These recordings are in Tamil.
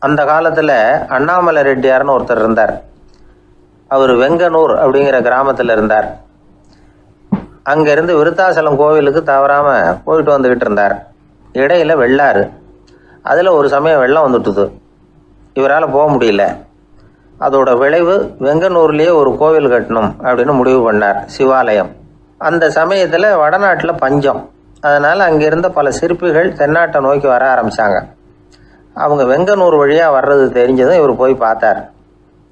அந்த காலத்தில் அண்ணாமலை ரெட்டியார்னு ஒருத்தர் இருந்தார். அவர் வெங்கனூர் அப்படிங்கிற கிராமத்தில் இருந்தார். அங்கேருந்து விருத்தாசலம் கோவிலுக்கு தவறாமல் போயிட்டு வந்துக்கிட்டு இருந்தார். இடையில் வெள்ளாறு, அதில் ஒரு சமயம் வெள்ளம் வந்துட்டுது. இவரால் போக முடியல. அதோட விளைவு வெங்கனூர்லேயே ஒரு கோவில் கட்டணும் அப்படின்னு முடிவு பண்ணார், சிவாலயம். அந்த சமயத்தில் வடநாட்டில் பஞ்சம். அதனால் அங்கே இருந்த பல சிற்பிகள் தென்னாட்டை நோக்கி வர ஆரம்பித்தாங்க. அவங்க வெங்கனூர் வழியாக வர்றது தெரிஞ்சதும் இவர் போய் பார்த்தார்.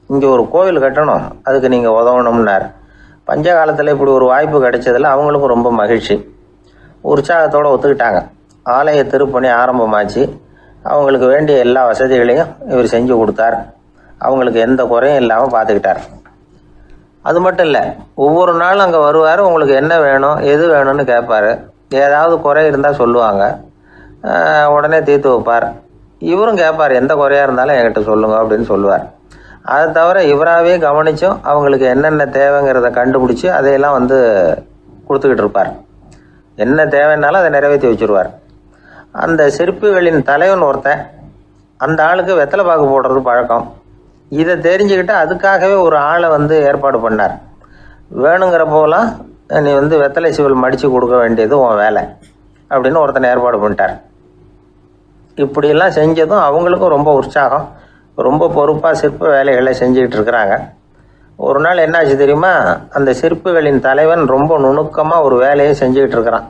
இங்கே ஒரு கோவில் கட்டணும், அதுக்கு நீங்கள் உதவணும்னார். பஞ்ச காலத்தில் இப்படி ஒரு வாய்ப்பு கிடைச்சதில் அவங்களுக்கும் ரொம்ப மகிழ்ச்சி. உற்சாகத்தோடு ஒத்துக்கிட்டாங்க. ஆலய திருப்பணி ஆரம்பமாச்சு. அவங்களுக்கு வேண்டிய எல்லா வசதிகளையும் இவர் செஞ்சு கொடுத்தார். அவங்களுக்கு எந்த குறையும் இல்லாமல் பார்த்துக்கிட்டார். அது மட்டும் இல்லை, ஒவ்வொரு நாளும் அங்கே வருவார். உங்களுக்கு என்ன வேணும், எது வேணும்னு கேட்பார். ஏதாவது குறை இருந்தால் சொல்லுவாங்க, உடனே தீர்த்து வைப்பார். இவரும் கேட்பார், எந்த குறையாக இருந்தாலும் என்கிட்ட சொல்லுங்க அப்படின்னு சொல்லுவார். அதை தவிர இவராகவே கவனித்தும் அவங்களுக்கு என்னென்ன தேவைங்கிறத கண்டுபிடிச்சி அதையெல்லாம் கொடுத்துக்கிட்டு இருப்பார். என்ன தேவைன்னாலும் அதை நிறைவேற்றி வச்சுருவார். அந்த சிற்பிகளின் தலைவன் ஒருத்தன், அந்த ஆளுக்கு வெத்தலை பாக்கு போடுறது பழக்கம். இதை தெரிஞ்சுக்கிட்டு அதுக்காகவே ஒரு ஆளை ஏற்பாடு பண்ணார். வேணுங்கிறப்போலாம் நீ வெத்தலை சிவல் மடித்து கொடுக்க வேண்டியது உன் வேலை அப்படின்னு ஒருத்தனை ஏற்பாடு பண்ணிட்டார். இப்படியெல்லாம் செஞ்சதும் அவங்களுக்கும் ரொம்ப உற்சாகம். ரொம்ப பொறுப்பாக சிற்ப வேலைகளை செஞ்சுக்கிட்டு இருக்கிறாங்க. ஒரு நாள் என்னாச்சு தெரியுமா? அந்த சிற்பிகளின் தலைவன் ரொம்ப நுணுக்கமாக ஒரு வேலையை செஞ்சுக்கிட்டு இருக்கிறான்.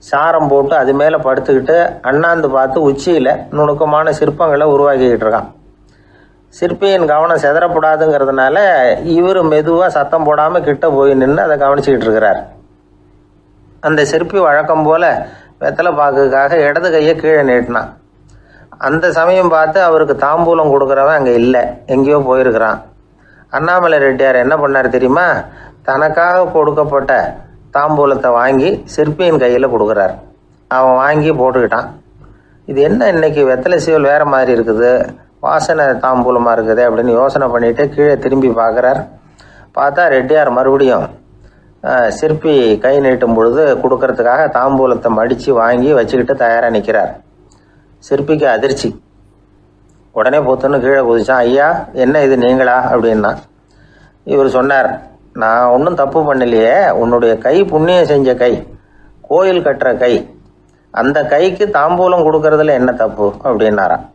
சாரம் போட்டு அது மேலே படுத்துக்கிட்டு அண்ணாந்து பார்த்து உச்சியில் நுணுக்கமான சிற்பங்களை உருவாக்கிக்கிட்டு இருக்கான். சிற்பியின் கவனம் செதறப்படாதுங்கிறதுனால இவர் மெதுவாக சத்தம் போடாமல் கிட்ட போய் நின்று அதை கவனிச்சிக்கிட்டு இருக்கிறார். அந்த சிற்பி வழக்கம் போல் வெத்தலை பாக்குக்காக இடது கையை கீழே நீட்டினான். அந்த சமயம் பார்த்து அவருக்கு தாம்பூலம் கொடுக்குறவன் அங்கே இல்லை, எங்கேயோ போயிருக்கிறான். அண்ணாமலை ரெட்டியார் என்ன பண்ணார் தெரியுமா? தனக்காக கொடுக்கப்பட்ட தாம்பூலத்தை வாங்கி சிற்பியின் கையில் கொடுக்குறார். அவன் வாங்கி போட்டுக்கிட்டான். இது என்ன இன்னைக்கு வெத்தலை சீவல் வேறு மாதிரி இருக்குது, வாசனை தாம்பூலமாக இருக்குது அப்படின்னு யோசனை பண்ணிவிட்டு கீழே திரும்பி பார்க்குறார். பார்த்தா ரெட்டியார் மறுபடியும் சிற்பி கை நீட்டும் பொழுது கொடுக்கறதுக்காக தாம்பூலத்தை மடித்து வாங்கி வச்சுக்கிட்டு தயாராக நிற்கிறார். சிற்பிக்கு அதிர்ச்சி. உடனே பொத்துன்னு கீழே குதிச்சான். ஐயா, என்ன இது நீங்களா அப்படின்னா. இவர் சொன்னார், நான் ஒன்றும் தப்பு பண்ணலையே, உன்னுடைய கை புண்ணியம் செஞ்ச கை, கோயில் கட்டுற கை, அந்த கைக்கு தாம்பூலம் கொடுக்கறதுல என்ன தப்பு அப்படின்னாராம்.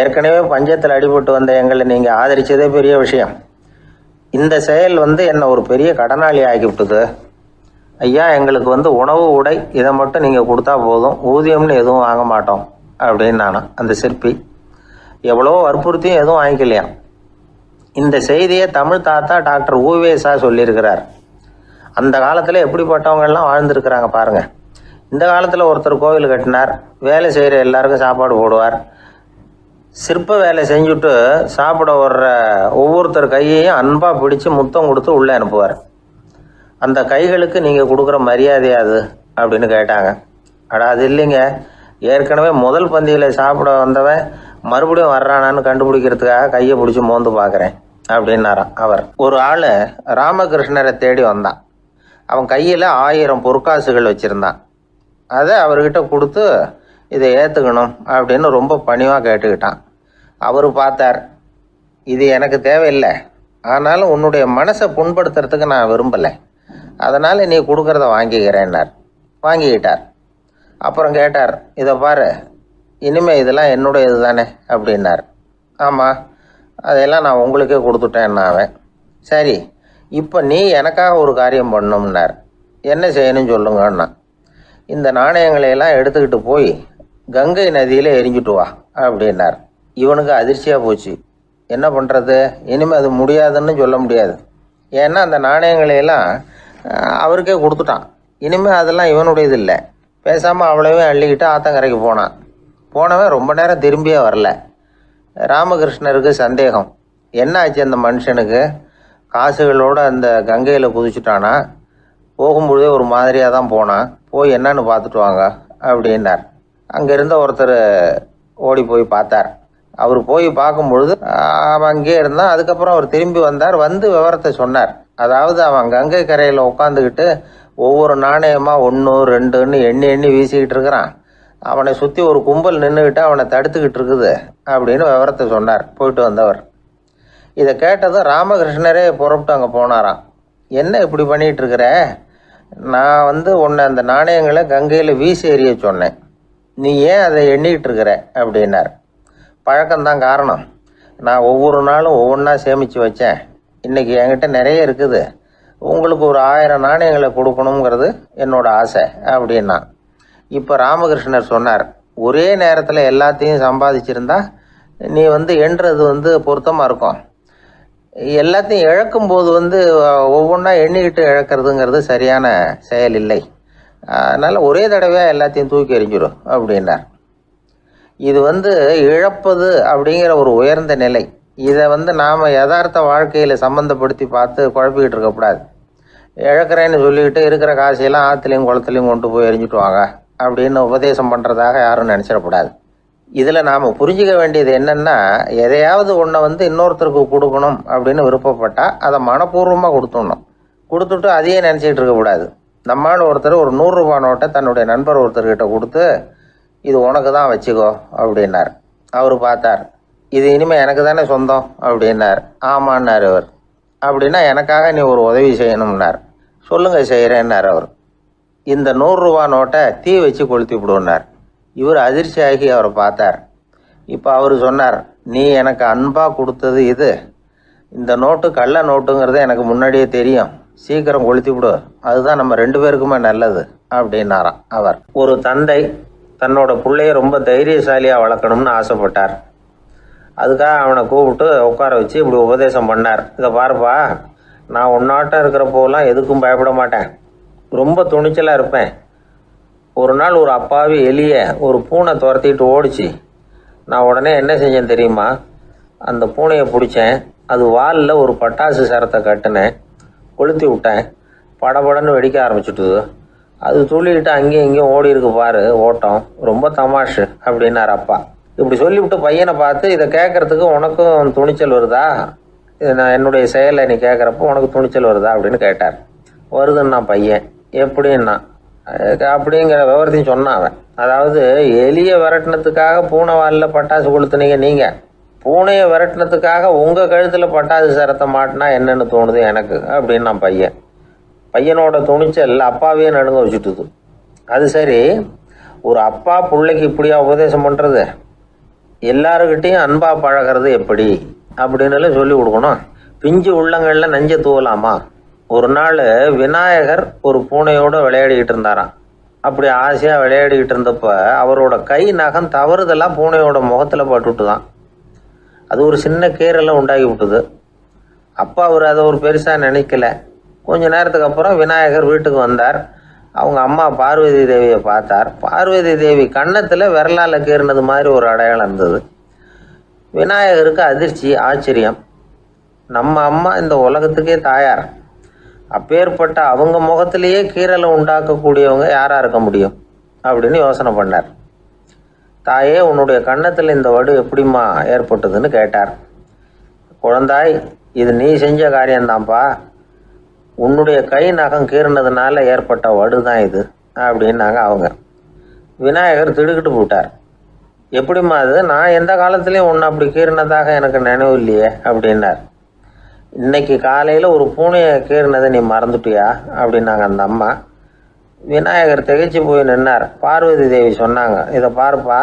ஏற்கனவே பஞ்சத்தில் அடிபட்டு வந்த எங்களை நீங்கள் ஆதரித்ததே பெரிய விஷயம். இந்த செயல் என்னை ஒரு பெரிய கடனாளி ஆகிவிட்டுது. ஐயா, எங்களுக்கு உணவு உடை இதை மட்டும் நீங்கள் கொடுத்தா போதும், ஊதியம்னு எதுவும் வாங்க மாட்டோம் அப்படின்னு நானும். அந்த சிற்பி எவ்வளோ வற்புறுத்தியும் எதுவும் வாங்கிக்கலையாம். இந்த செய்தியை தமிழ் தாத்தா டாக்டர் ஊவேசா சொல்லியிருக்கிறார். அந்த காலத்தில் எப்படிப்பட்டவங்கெல்லாம் வாழ்ந்துருக்கிறாங்க பாருங்கள். இந்த காலத்தில் ஒருத்தர் கோவில் கட்டினார், வேலை செய்கிற எல்லாருக்கும் சாப்பாடு போடுவார். சிற்ப வேலை செஞ்சுட்டு சாப்பிட வர்ற ஒவ்வொருத்தர் கையையும் அன்பாக பிடிச்சி முத்தம் கொடுத்து உள்ளே அனுப்புவார். அந்த கைகளுக்கு நீங்கள் கொடுக்குற மரியாதையாது அப்படின்னு கேட்டாங்க. அது இல்லைங்க, ஏற்கனவே முதல் பந்தியில் சாப்பிட வந்தவன் மறுபடியும் வர்றானான்னு கண்டுபிடிக்கிறதுக்காக கையை பிடிச்சி மோந்து பார்க்குறேன் அப்படின்னாராம் அவர். ஒரு ஆள் ராமகிருஷ்ணரை தேடி வந்தான். அவன் கையில் 1000 பொற்காசுகள் வச்சுருந்தான். அதை அவர்கிட்ட கொடுத்து இதை ஏற்றுக்கணும் அப்படின்னு ரொம்ப பணிவாக கேட்டுக்கிட்டான். அவர் பார்த்தார், இது எனக்கு தேவையில்லை, ஆனாலும் உன்னுடைய மனசை புண்படுத்துறதுக்கு நான் விரும்பலை, அதனால் நீ கொடுக்குறத வாங்கிக்கிறேன்னார். வாங்கிக்கிட்டார். அப்புறம் கேட்டார், இதை பாரு, இனிமேல் இதெல்லாம் என்னுடைய இது தானே அப்படின்னார். ஆமாம், அதையெல்லாம் நான் உங்களுக்கே கொடுத்துட்டேன்னா அவன். சரி, இப்போ நீ எனக்காக ஒரு காரியம் பண்ணணும்னார். என்ன செய்யணும்னு சொல்லுங்கன்னா, இந்த நாணயங்களையெல்லாம் எடுத்துக்கிட்டு போய் கங்கை நதியில் எரிஞ்சிட்டு வா அப்படின்னார். இவனுக்கு அதிர்ச்சியாக போச்சு. என்ன பண்ணுறது, இனிமேல் அது முடியாதுன்னு சொல்ல முடியாது. ஏன்னா அந்த நாணயங்களையெல்லாம் அவருக்கே கொடுத்துட்டான். இனிமேல் அதெல்லாம் இவனுடையது இல்லை. பேசாமல் அவ்வளவே அள்ளிக்கிட்டு ஆத்தங்கரைக்கு போனான். போனவன் ரொம்ப நேரம் திரும்பியே வரல. ராமகிருஷ்ணருக்கு சந்தேகம், என்ன ஆச்சு அந்த மனுஷனுக்கு, காசுகளோடு அந்த கங்கையில் குதிச்சுட்டானா, போகும்பொழுதே ஒரு மாதிரியாக தான் போனான், போய் என்னன்னு பார்த்துட்டு வாங்க அப்படின்னார். அங்கே இருந்த ஒருத்தர் ஓடி போய் பார்த்தார். அவர் போய் பார்க்கும்பொழுது அவன் அங்கேயே இருந்தான். அதுக்கப்புறம் அவர் திரும்பி வந்தார். விவரத்தை சொன்னார். அதாவது அவன் கங்கை கரையில் உட்காந்துக்கிட்டு ஒவ்வொரு நாணயமாக 1 2ன்னு எண்ணி வீசிக்கிட்டு இருக்கிறான். அவனை சுற்றி ஒரு கும்பல் நின்றுக்கிட்டு அவனை தடுத்துக்கிட்டு இருக்குது அப்படின்னு விவரத்தை சொன்னார் போயிட்டு வந்தவர். இதை கேட்டதும் ராமகிருஷ்ணரே புறப்பட்டு அங்கே போனாராம். என்ன இப்படி பண்ணிகிட்டு இருக்கிற? நான் உன்னை அந்த நாணயங்களை கங்கையில் வீசி எறிய சொன்னேன், நீ ஏன் அதை எண்ணிக்கிட்டு இருக்கிற அப்படின்னார். பழக்கம்தான் காரணம். நான் ஒவ்வொரு நாளும் ஒவ்வொன்றா சேமித்து வச்சேன். இன்றைக்கி என்கிட்ட நிறைய இருக்குது. உங்களுக்கு ஒரு 1000 நாணயங்களை கொடுக்கணுங்கிறது என்னோட ஆசை அப்படின்னா. இப்போ ராமகிருஷ்ணர் சொன்னார், ஒரே நேரத்தில் எல்லாத்தையும் சம்பாதிச்சிருந்தா நீ எண்ணுறது பொருத்தமாக இருக்கும். எல்லாத்தையும் இழக்கும்போது ஒவ்வொன்றா எண்ணிக்கிட்டு இழக்கிறதுங்கிறது சரியான செயல் இல்லை. அதனால் ஒரே தடவையாக எல்லாத்தையும் தூக்கி எறிஞ்சிடும் அப்படின்னார். இது இழப்பது அப்படிங்கிற ஒரு உயர்ந்த நிலை. இதை நாம் யதார்த்த வாழ்க்கையில் சம்மந்தப்படுத்தி பார்த்து குழப்பிக்கிட்டு இருக்கக்கூடாது. இழக்கிறேன்னு சொல்லிக்கிட்டு இருக்கிற காசையெல்லாம் ஆற்றுலையும் குளத்துலையும் கொண்டு போய் எரிஞ்சிட்டு வாங்க அப்படின்னு உபதேசம் பண்ணுறதாக யாரும் நினச்சிடக்கூடாது. இதில் நாம் புரிஞ்சிக்க வேண்டியது என்னென்னா, எதையாவது ஒன்றை இன்னொருத்தருக்கு கொடுக்கணும் அப்படின்னு விருப்பப்பட்டால் அதை மனப்பூர்வமாக கொடுத்துட்டு அதையே நினச்சிக்கிட்டு இருக்கக்கூடாது. நம்மால் ஒருத்தர் ஒரு 100 ரூபா நோட்டை தன்னுடைய நண்பர் ஒருத்தர்கிட்ட கொடுத்து, இது உனக்கு தான் வச்சுக்கோ அப்படின்னார். அவர் பார்த்தார், இது இனிமேல் எனக்கு தானே சொந்தம் அப்படின்னார். ஆமான்னார் அவர். அப்படின்னா எனக்காக நீ ஒரு உதவி செய்யணும்னார். சொல்லுங்கள் செய்கிறேன்னார் அவர். இந்த 100 ரூபா நோட்டை தீ வச்சு கொளுத்தி விடுன்னார். இவர் அதிர்ச்சியாகி அவரை பார்த்தார். இப்போ அவர் சொன்னார், நீ எனக்கு அன்பாக கொடுத்தது இது, இந்த நோட்டு கள்ள நோட்டுங்கிறது எனக்கு முன்னாடியே தெரியும், சீக்கிரம் கொளுத்தி விடு, அதுதான் நம்ம 2 பேருக்குமே நல்லது அப்படின்னாராம் அவர். ஒரு தந்தை தன்னோட பிள்ளைய ரொம்ப தைரியசாலியாக வளர்க்கணும்னு ஆசைப்பட்டார். அதுக்காக அவனை கூப்பிட்டு உட்கார வச்சு இப்படி உபதேசம் பண்ணார். இதை பாருப்பா, நான் உன்னாட்டம் இருக்கிறப்போலாம் எதுக்கும் பயப்பட மாட்டேன், ரொம்ப துணிச்சலாக இருப்பேன். ஒரு நாள் ஒரு அப்பாவி எலியை ஒரு பூனை துரத்திட்டு ஓடிச்சு. நான் உடனே என்ன செஞ்சேன் தெரியுமா? அந்த பூனையை பிடிச்சேன், அது வாலில் ஒரு பட்டாசு சரத்தை கட்டினேன், கொளுத்தி விட்டேன், படபடன்னு வெடிக்க ஆரம்பிச்சுட்டுது. அது துள்ளிக்கிட்டு அங்கேயும் இங்கேயும் ஓடி இருக்கு பாரு ஓட்டம், ரொம்ப தமாஷு அப்படின்னார் அப்பா. இப்படி சொல்லிவிட்டு பையனை பார்த்து, இதை கேட்கறதுக்கு உனக்கும் துணிச்சல் வருதா? நான் என்னுடைய செயலை நீ கேட்குறப்போ உனக்கு துணிச்சல் வருதா அப்படின்னு கேட்டார். வருதுன்னா பையன். எப்படின்னா அப்படிங்கிற விவரத்தையும் சொன்னான் அவன். அதாவது எலியை விரட்டினத்துக்காக பூனை வாலில் பட்டாசு கொளுத்துனீங்க நீங்கள், பூனையை விரட்டினத்துக்காக உங்கள் கழுத்தில் பட்டாசு சரத்தை மாட்டினா என்னென்னு தோணுது எனக்கு அப்படின்னு நான் பையன். பையனோட துணிச்சல் அப்பாவே நடுங்க வச்சுட்டுது. அது சரி, ஒரு அப்பா பிள்ளைக்கு இப்படியா உபதேசம் பண்ணுறது? எல்லாருக்கிட்டையும் அன்பாக பழகிறது எப்படி அப்படின்னு சொல்லி கொடுக்கணும். பிஞ்சு உள்ளங்களில் நஞ்சை தூவலாமா? ஒரு நாள் விநாயகர் ஒரு பூனையோடு விளையாடிக்கிட்டு இருந்தாராம். அப்படி ஆசையாக விளையாடிக்கிட்டு இருந்தப்போ அவரோட கை நகம் தவறுதெல்லாம் பூனையோட முகத்தில் பட்டுட்டு தான். அது ஒரு சின்ன கீறலை உண்டாகி விட்டுது. அப்பா அவர் அதை ஒரு பெருசாக நினைக்கல. கொஞ்ச நேரத்துக்கு அப்புறம் விநாயகர் வீட்டுக்கு வந்தார். அவங்க அம்மா பார்வதி தேவியை பார்த்தார். பார்வதி தேவி கன்னத்தில் விரலால் கீறினது மாதிரி ஒரு அடையாளம் இருந்தது. விநாயகருக்கு அதிர்ச்சி, ஆச்சரியம். நம்ம அம்மா இந்த உலகத்துக்கே தாயார், அப்பேற்பட்ட அவங்க முகத்திலேயே கீறலை உண்டாக்கக்கூடியவங்க யாராக இருக்க முடியும் அப்படின்னு யோசனை பண்ணார். தாயே, உன்னுடைய கன்னத்தில் இந்த வடு எப்படிம்மா ஏற்பட்டதுன்னு கேட்டார். குழந்தாய், இது நீ செஞ்ச காரியம்தான்ப்பா, உன்னுடைய கை நகம் கீறினதுனால ஏற்பட்ட வடு தான் இது அப்படின்னாங்க அவங்க. விநாயகர் திடுக்கிட்டு போட்டார். எப்படிம்மா அது? நான் எந்த காலத்துலேயும் ஒன்று அப்படி கீறினதாக எனக்கு நினைவு இல்லையே அப்படின்னார். இன்னைக்கு காலையில் ஒரு பூனையை கீறினதை நீ மறந்துட்டியா அப்படின்னாங்க அந்த அம்மா. விநாயகர் திகைச்சு போய் நின்னார். பார்வதி தேவி சொன்னாங்க, இதை பாருப்பா,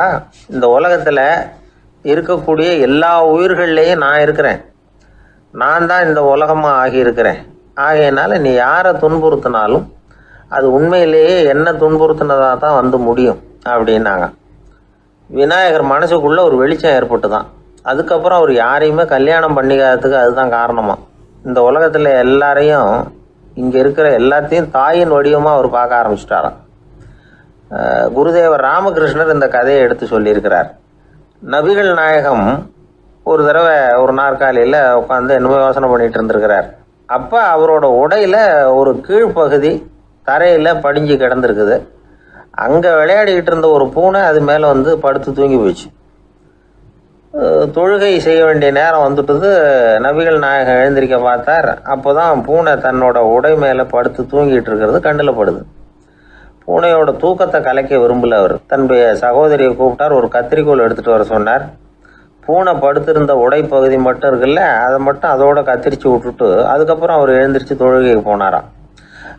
இந்த உலகத்தில் இருக்கக்கூடிய எல்லா உயிர்கள்லேயும் நான் இருக்கிறேன், நான் தான் இந்த உலகமாக ஆகியிருக்கிறேன். ஆகையினால நீ யாரை துன்புறுத்தினாலும் அது உண்மையிலேயே என்ன துன்புறுத்தினதாக தான் முடியும் அப்படின்னாங்க. விநாயகர் மனசுக்குள்ளே ஒரு வெளிச்சம் ஏற்பட்டு தான். அதுக்கப்புறம் அவர் யாரையுமே கல்யாணம் பண்ணிக்காததுக்கு அதுதான் காரணமா. இந்த உலகத்தில் எல்லாரையும், இங்கே இருக்கிற எல்லாத்தையும் தாயின் வடிவமாக அவர் பார்க்க ஆரம்பிச்சிட்டாராம். குருதேவர் ராமகிருஷ்ணர் இந்த கதையை எடுத்து சொல்லியிருக்கிறார். நபிகள் நாயகம் ஒரு தடவை ஒரு நாற்காலியில் உட்காந்து என்னமோ யோசனை பண்ணிட்டு இருந்திருக்கிறார். அப்போ அவரோட உடையில் ஒரு கீழ்ப்பகுதி தரையில் படிஞ்சு கிடந்திருக்குது. அங்கே விளையாடிக்கிட்டு இருந்த ஒரு பூனை அது மேலே படுத்து தூங்கி போயிடுச்சு. தொழுகை செய்ய வேண்டிய நேரம் வந்துட்டுது. நபிகள் நாயகம் எழுந்திருக்க பார்த்தார். அப்போ தான் பூனை தன்னோட உடை மேலே படுத்து தூங்கிட்டு இருக்கிறது கண்ணில் படுது. பூனையோட தூக்கத்தை கலைக்க விரும்பல அவர். தன்னுடைய சகோதரியை கூப்பிட்டார். ஒரு கத்திரிக்கோல் எடுத்துகிட்டு வர சொன்னார். பூனை படுத்திருந்த உடைப்பகுதி மட்டும் இருக்குல்ல, அதை மட்டும் அதோட கத்திரிச்சு விட்டுட்டு அதுக்கப்புறம் அவர் எழுந்திரிச்சு தொழுகைக்கு போனாராம்.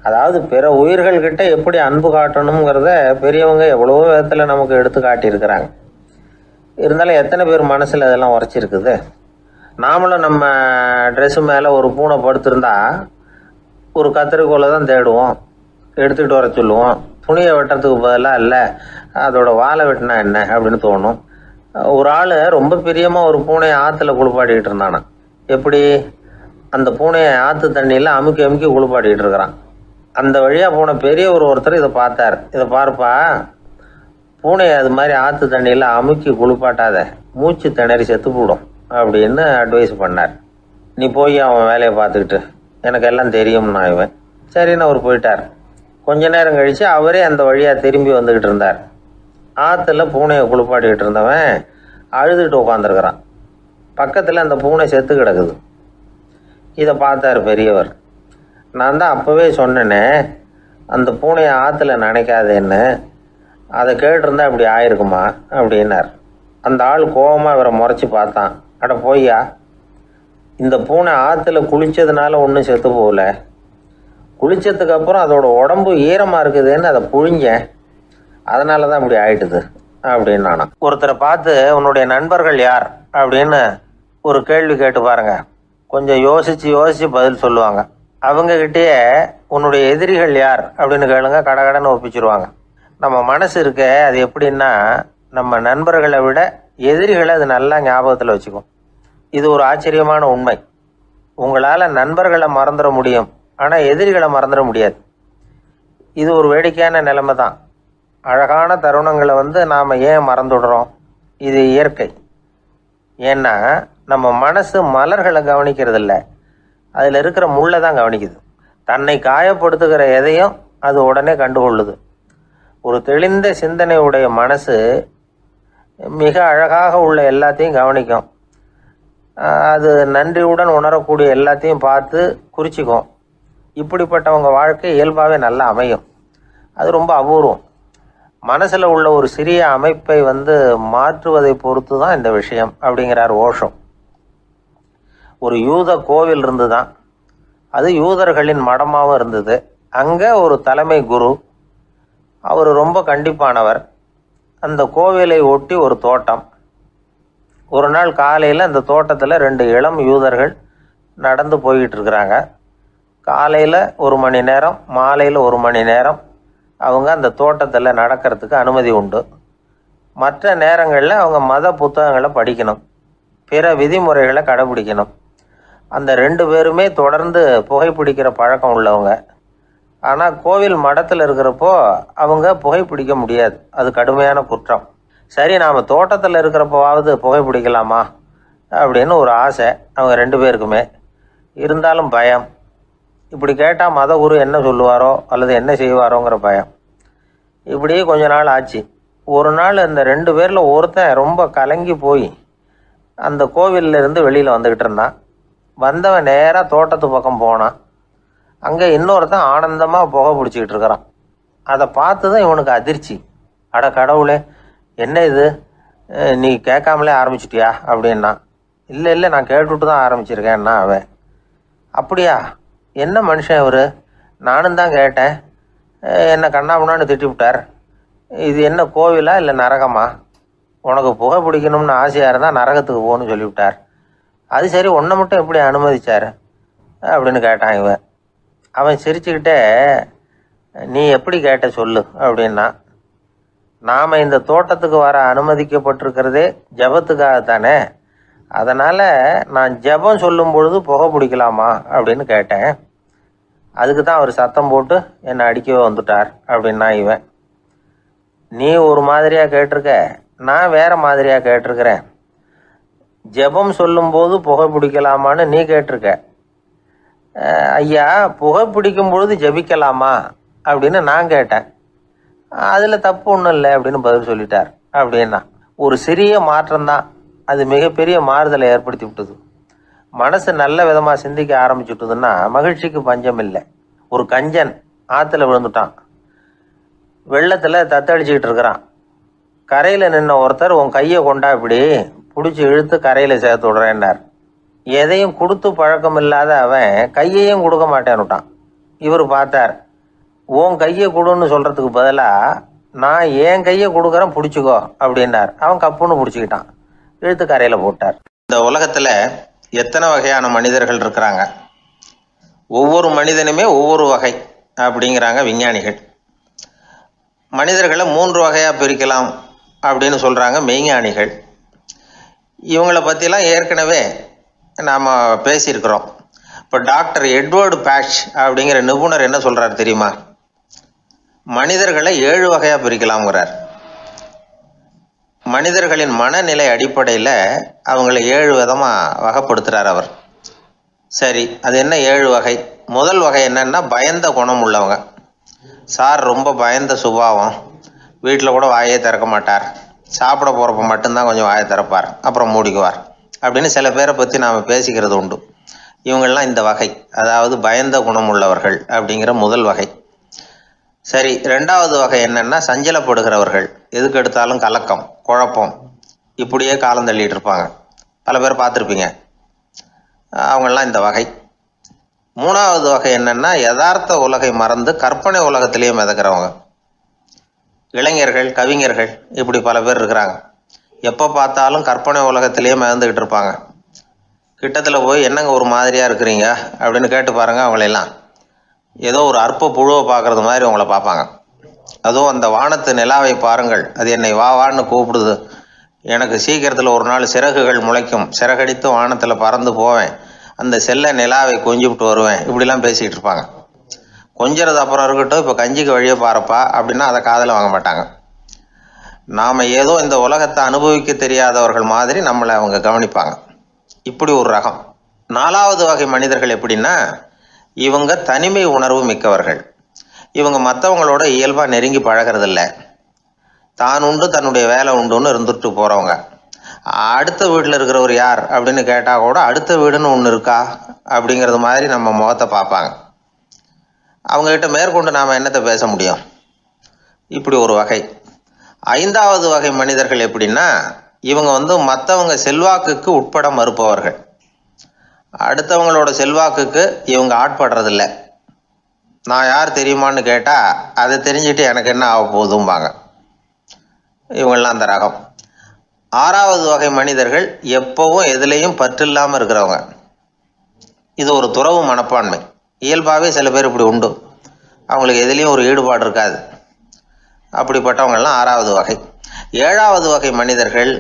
அதாவது பிற உயிர்கள்கிட்ட எப்படி அன்பு காட்டணுங்கிறத பெரியவங்க எவ்வளவோ விதத்தில் நமக்கு எடுத்து காட்டியிருக்கிறாங்க. இருந்தாலும் எத்தனை பேர் மனசில் அதெல்லாம் உரைச்சிருக்குது. நாமளும் நம்ம ட்ரெஸ்ஸு மேலே ஒரு பூனை படுத்திருந்தா ஒரு கத்திரிக்கோலை தான் தேடுவோம், எடுத்துக்கிட்டு வர சொல்லுவோம். துணியை வெட்டுறதுக்கு பதிலாக இல்லை அதோட வாழை வெட்டினா என்ன அப்படின்னு தோணும். ஒரு ஆள் ரொம்ப பிரியமாக ஒரு பூனையை ஆற்றுல குளிப்பாட்டிக்கிட்டு இருந்தானா. எப்படி? அந்த பூனையை ஆற்று தண்ணியில் அமுக்கி அமுக்கி குளிப்பாட்டிக்கிட்டு இருக்கிறான். அந்த வழியாக போன பெரியவர் ஒருத்தர் இதை பார்த்தார். இதை பார்ப்பா, பூனையை அது மாதிரி ஆற்று தண்ணியில் அமுக்கி குளிப்பாட்டாத, மூச்சு திணறி செத்து போடும் அப்படின்னு அட்வைஸ் பண்ணார். நீ போய் அவன் வேலையை பார்த்துக்கிட்டு, எனக்கு எல்லாம் தெரியும்னா இவன். சரின்னு அவர் போயிட்டார். கொஞ்ச நேரம் கழித்து அவரே அந்த வழியாக திரும்பி வந்துக்கிட்டு இருந்தார். ஆற்றுல பூனையை குளிப்பாட்டிக்கிட்டு இருந்தவன் அழுதுகிட்டு உட்காந்துருக்கிறான். பக்கத்தில் அந்த பூனை செத்து கிடக்குது. இதை பார்த்தார் பெரியவர். நான் தான் அப்போவே சொன்னேனே அந்த பூனையை ஆற்றுல நினைக்காதேன்னு, அதை கேட்டிருந்தா இப்படி ஆயிருக்குமா அப்படின்னார். அந்த ஆள் கோபமாக இவரை முறைச்சி பார்த்தான். அட போய்யா, இந்த பூனை ஆற்றுல குளித்ததுனால ஒன்றும் செத்து போகல, குளித்ததுக்கு அப்புறம் அதோட உடம்பு ஈரமாக இருக்குதுன்னு அதை புழிஞ்சேன், அதனால தான் இப்படி ஆயிட்டுது அப்படின்னு நானா. ஒருத்தரை பார்த்து உன்னுடைய நண்பர்கள் யார் அப்படின்னு ஒரு கேள்வி கேட்டு பாருங்க. கொஞ்சம் யோசித்து பதில் சொல்லுவாங்க. அவங்கக்கிட்டேயே உன்னுடைய எதிரிகள் யார் அப்படின்னு கேளுங்க, கடகடன்னு ஒப்பிச்சிருவாங்க. நம்ம மனசு இருக்க அது எப்படின்னா, நம்ம நண்பர்களை விட எதிரிகளை அது நல்லா ஞாபகத்தில் வச்சுக்கும். இது ஒரு ஆச்சரியமான உண்மை. உங்களால் நண்பர்களை மறந்துட முடியும், ஆனால் எதிரிகளை மறந்துட முடியாது. இது ஒரு வேடிக்கையான நிலைமை தான். அழகான தருணங்களை நாம் ஏன் மறந்துடுறோம்? இது இயற்கை. ஏன்னா நம்ம மனசு மலர்களை கவனிக்கிறது இல்லை, அதில் இருக்கிற முள்ளை தான் கவனிக்குது. தன்னை காயப்படுத்துகிற எதையும் அது உடனே கண்டுகொள்ளுது. ஒரு தெளிந்த சிந்தனையுடைய மனசு மிக அழகாக உள்ள எல்லாத்தையும் கவனிக்கும். அது நன்றியுடன் உணரக்கூடிய எல்லாத்தையும் பார்த்து குறிச்சிக்கும். இப்படிப்பட்டவங்க வாழ்க்கை இயல்பாகவே நல்லா அமையும். அது ரொம்ப அபூர்வம். மனசில் உள்ள ஒரு சிறிய அமைப்பை மாற்றுவதை பொறுத்து தான் இந்த விஷயம் அப்படிங்கிறார் ஓஷோ. ஒரு யூத கோவில் இருந்து தான், அது யூதர்களின் மடமாகவும் இருந்தது. அங்கே ஒரு தலைமை குரு, அவர் ரொம்ப கண்டிப்பானவர். அந்த கோவிலை ஒட்டி ஒரு தோட்டம். ஒரு நாள் காலையில் அந்த தோட்டத்தில் 2 இளம் யூதர்கள் நடந்து போய்கிட்டு இருக்கிறாங்க. காலையில் 1 மணி நேரம், மாலையில் 1 மணி நேரம் அவங்க அந்த தோட்டத்தில் நடக்கிறதுக்கு அனுமதி உண்டு. மற்ற நேரங்களில் அவங்க மத புத்தகங்களை படிக்கணும், பிற விதிமுறைகளை கடைபிடிக்கணும். அந்த 2 பேருமே தொடர்ந்து புகைப்பிடிக்கிற பழக்கம் உள்ளவங்க. ஆனால் கோவில் மடத்தில் இருக்கிறப்போ அவங்க புகைப்பிடிக்க முடியாது, அது கடுமையான குற்றம். சரி, நாம் தோட்டத்தில் இருக்கிறப்போவாவது புகைப்பிடிக்கலாமா அப்படின்னு ஒரு ஆசை அவங்க 2 பேருக்குமே. இருந்தாலும் பயம். இப்படி கேட்டால் மத குரு என்ன சொல்லுவாரோ அல்லது என்ன செய்வாரோங்கிற பயம். இப்படியே கொஞ்ச நாள் ஆச்சு. ஒரு நாள் இந்த 2 பேரில் ஒருத்தன் ரொம்ப கலங்கி போய் அந்த கோவிலில் இருந்து வெளியில் வந்துக்கிட்டு இருந்தான். வந்தவன் நேராக தோட்டத்து பக்கம் போனான். அங்கே இன்னொருத்தன் ஆனந்தமாக புகை பிடிச்சிக்கிட்டு இருக்கிறான். அதை பார்த்து தான் இவனுக்கு அதிர்ச்சி. அட கடவுளே, என்ன இது, நீ கேட்காமலே ஆரம்பிச்சிட்டியா அப்படின்னா. இல்லை நான் கேட்டுவிட்டு தான் ஆரம்பிச்சிருக்கேன்னா அவன். அப்படியா, என்ன மனுஷன் இவர், நானும் தான் கேட்டேன், என்னை கண்ணாமுன்னான்னு திட்டி விட்டார். இது என்ன கோவிலா இல்லை நரகமா? உனக்கு புகை பிடிக்கணும்னு ஆசையாக இருந்தால் நரகத்துக்கு போகணும்னு சொல்லிவிட்டார். அது சரி, உன்னை மட்டும் எப்படி அனுமதிச்சார் அப்படின்னு கேட்டான் இவன். அவன் சிரிச்சுக்கிட்டே, நீ எப்படி கேட்ட சொல்லு அப்படின்னா. நாம் இந்த தோட்டத்துக்கு வர அனுமதிக்கப்பட்டிருக்கிறதே ஜபத்துக்காகத்தானே, அதனால் நான் ஜபம் சொல்லும் பொழுது புகை பிடிக்கலாமா அப்படின்னு கேட்டேன். அதுக்கு தான் அவர் சத்தம் போட்டு என்னை அடிக்கவே வந்துட்டார் அப்படின்னா இவன். நீ ஒரு மாதிரியாக கேட்டிருக்க, நான் வேறு மாதிரியாக கேட்டிருக்கிறேன். ஜெபம் சொல்லும்போது புகை பிடிக்கலாமான்னு நீ கேட்டிருக்க. ஐயா, புகை பிடிக்கும் பொழுது ஜபிக்கலாமா அப்படின்னு நான் கேட்டேன். அதில் தப்பு ஒன்றும் இல்லை அப்படின்னு பதில் சொல்லிட்டார் அப்படின்னா. ஒரு சிறிய மாற்றம்தான் அது மிகப்பெரிய மாறுதலை ஏற்படுத்தி விட்டது. மனசு நல்ல விதமாக சிந்திக்க ஆரம்பிச்சுட்டுதுன்னா மகிழ்ச்சிக்கு பஞ்சம் இல்லை. ஒரு கஞ்சன் ஆற்றுல விழுந்துட்டான். வெள்ளத்தில் தத்தளிச்சுக்கிட்டு இருக்கிறான். கரையில் நின்ன ஒருத்தர் உன் கையை கொண்டா இப்படி பிடிச்சி இழுத்து கரையில் சேர்த்து விடுறேன்னார். எதையும் கொடுத்து பழக்கம் இல்லாத அவன் கையையும் கொடுக்க மாட்டேன்னுட்டான். இவர் பார்த்தார், உன் கையை கொடுன்னு சொல்கிறதுக்கு பதிலாக நான் என் கையை கொடுக்குறேன் பிடிச்சிக்கோ அப்படின்னார். அவன் கப்புன்னு பிடிச்சிக்கிட்டான், இழுத்து கரையில் போட்டார். இந்த உலகத்தில் எத்தனை வகையான மனிதர்கள் இருக்கிறாங்க, ஒவ்வொரு மனிதனுமே ஒவ்வொரு வகை அப்படிங்கிறாங்க விஞ்ஞானிகள். மனிதர்களை 3 வகையாக பிரிக்கலாம் அப்படின்னு சொல்கிறாங்க மெய்ஞானிகள். இவங்களை பற்றிலாம் ஏற்கனவே நாம் பேசியிருக்கிறோம். இப்போ டாக்டர் எட்வர்டு பேட்ச் அப்படிங்கிற நிபுணர் என்ன சொல்கிறார் தெரியுமா? மனிதர்களை 7 வகையாக பிரிக்கலாம்ங்கிறார். மனிதர்களின் மனநிலை அடிப்படையில் அவங்கள 7 விதமாக வகைப்படுத்துகிறார் அவர். சரி, அது என்ன 7 வகை? முதல் வகை என்னன்னா பயந்த குணம் உள்ளவங்க. சார் ரொம்ப பயந்த சுபாவம், வீட்டில் கூட வாயே திறக்க மாட்டார், சாப்பிட போகிறப்ப மட்டும்தான் கொஞ்சம் வாயை திறப்பார், அப்புறம் மூடிக்குவார் அப்படின்னு சில பேரை பற்றி நாம் பேசிக்கிறது உண்டு. இவங்கெல்லாம் இந்த வகை, அதாவது பயந்த குணம் உள்ளவர்கள் அப்படிங்கிற முதல் வகை. சரி, 2வது வகை என்னன்னா சஞ்சலப்படுகிறவர்கள், எதுக்கு எடுத்தாலும் கலக்கம் குழப்பம் இப்படியே காலம் தள்ளிட்டு இருப்பாங்க. பல பேர் பார்த்துருப்பீங்க, அவங்கெல்லாம் இந்த வகை. 3வது வகை என்னன்னா யதார்த்த உலகை மறந்து கற்பனை உலகத்திலேயே மிதக்கிறவங்க. இளைஞர்கள், கவிஞர்கள் இப்படி பல பேர் இருக்கிறாங்க. எப்போ பார்த்தாலும் கற்பனை உலகத்திலேயே மிதந்துக்கிட்டு இருப்பாங்க. கிட்டத்தில் போய் என்னங்க ஒரு மாதிரியாக இருக்கிறீங்க அப்படின்னு கேட்டு பாருங்கள், அவங்களெல்லாம் ஏதோ ஒரு அற்ப புழுவை பார்க்குறது மாதிரி அவங்கள பார்ப்பாங்க. அதுவும் அந்த வானத்து நிலாவை பாருங்கள், அது என்னை வா வான்னு கூப்பிடுது, எனக்கு சீக்கிரத்தில் ஒரு நாள் சிறகுகள் முளைக்கும், சிறகடித்து வானத்தில் பறந்து போவேன், அந்த செல்ல நிலாவை கொஞ்சிவிட்டு வருவேன், இப்படிலாம் பேசிக்கிட்டு இருப்பாங்க. கொஞ்சிறது அப்புறம் இருக்கட்டும், இப்போ கஞ்சிக்கு வழியே பாருப்பா அப்படின்னா அதை காதில் வாங்க மாட்டாங்க. நாம் ஏதோ இந்த உலகத்தை அனுபவிக்க தெரியாதவர்கள் மாதிரி நம்மளை அவங்க கவனிப்பாங்க. இப்படி ஒரு ரகம். 4வது வகை மனிதர்கள் எப்படின்னா, இவங்க தனிமை உணர்வு மிக்கவர்கள். இவங்க மற்றவங்களோட இயல்பாக நெருங்கி பழகிறதில்ல, தான் உண்டு தன்னுடைய வேலை உண்டுன்னு இருந்துட்டு போகிறவங்க. அடுத்த வீட்டில் இருக்கிறவர் யார் அப்படின்னு கேட்டால் கூட அடுத்த வீடுன்னு ஒன்று இருக்கா அப்படிங்கிறது மாதிரி நம்ம முகத்தை பார்ப்பாங்க. அவங்ககிட்ட மேற்கொண்டு நாம் என்னத்தை பேச முடியும்? இப்படி ஒரு வகை. 5வது வகை மனிதர்கள் எப்படின்னா, இவங்க மற்றவங்க செல்வாக்குக்கு உட்பட மறுப்பவர்கள். அடுத்தவங்களோட செல்வாக்குக்கு இவங்க ஆட்படுறதில்லை. நான் யார் தெரியுமான்னு கேட்டால் அதை தெரிஞ்சுட்டு எனக்கு என்ன ஆக போகுதும்பாங்க. இவங்கெல்லாம் அந்த ரகம். 6வது வகை மனிதர்கள் எப்பவும் எதுலேயும் பற்று இல்லாமல் இருக்கிறவங்க. இது ஒரு துறவு மனப்பான்மை. இயல்பாகவே சில பேர் இப்படி உண்டு, அவங்களுக்கு எதுலேயும் ஒரு ஈடுபாடு இருக்காது. அப்படிப்பட்டவங்கெல்லாம் 6வது வகை. 7வது வகை மனிதர்கள்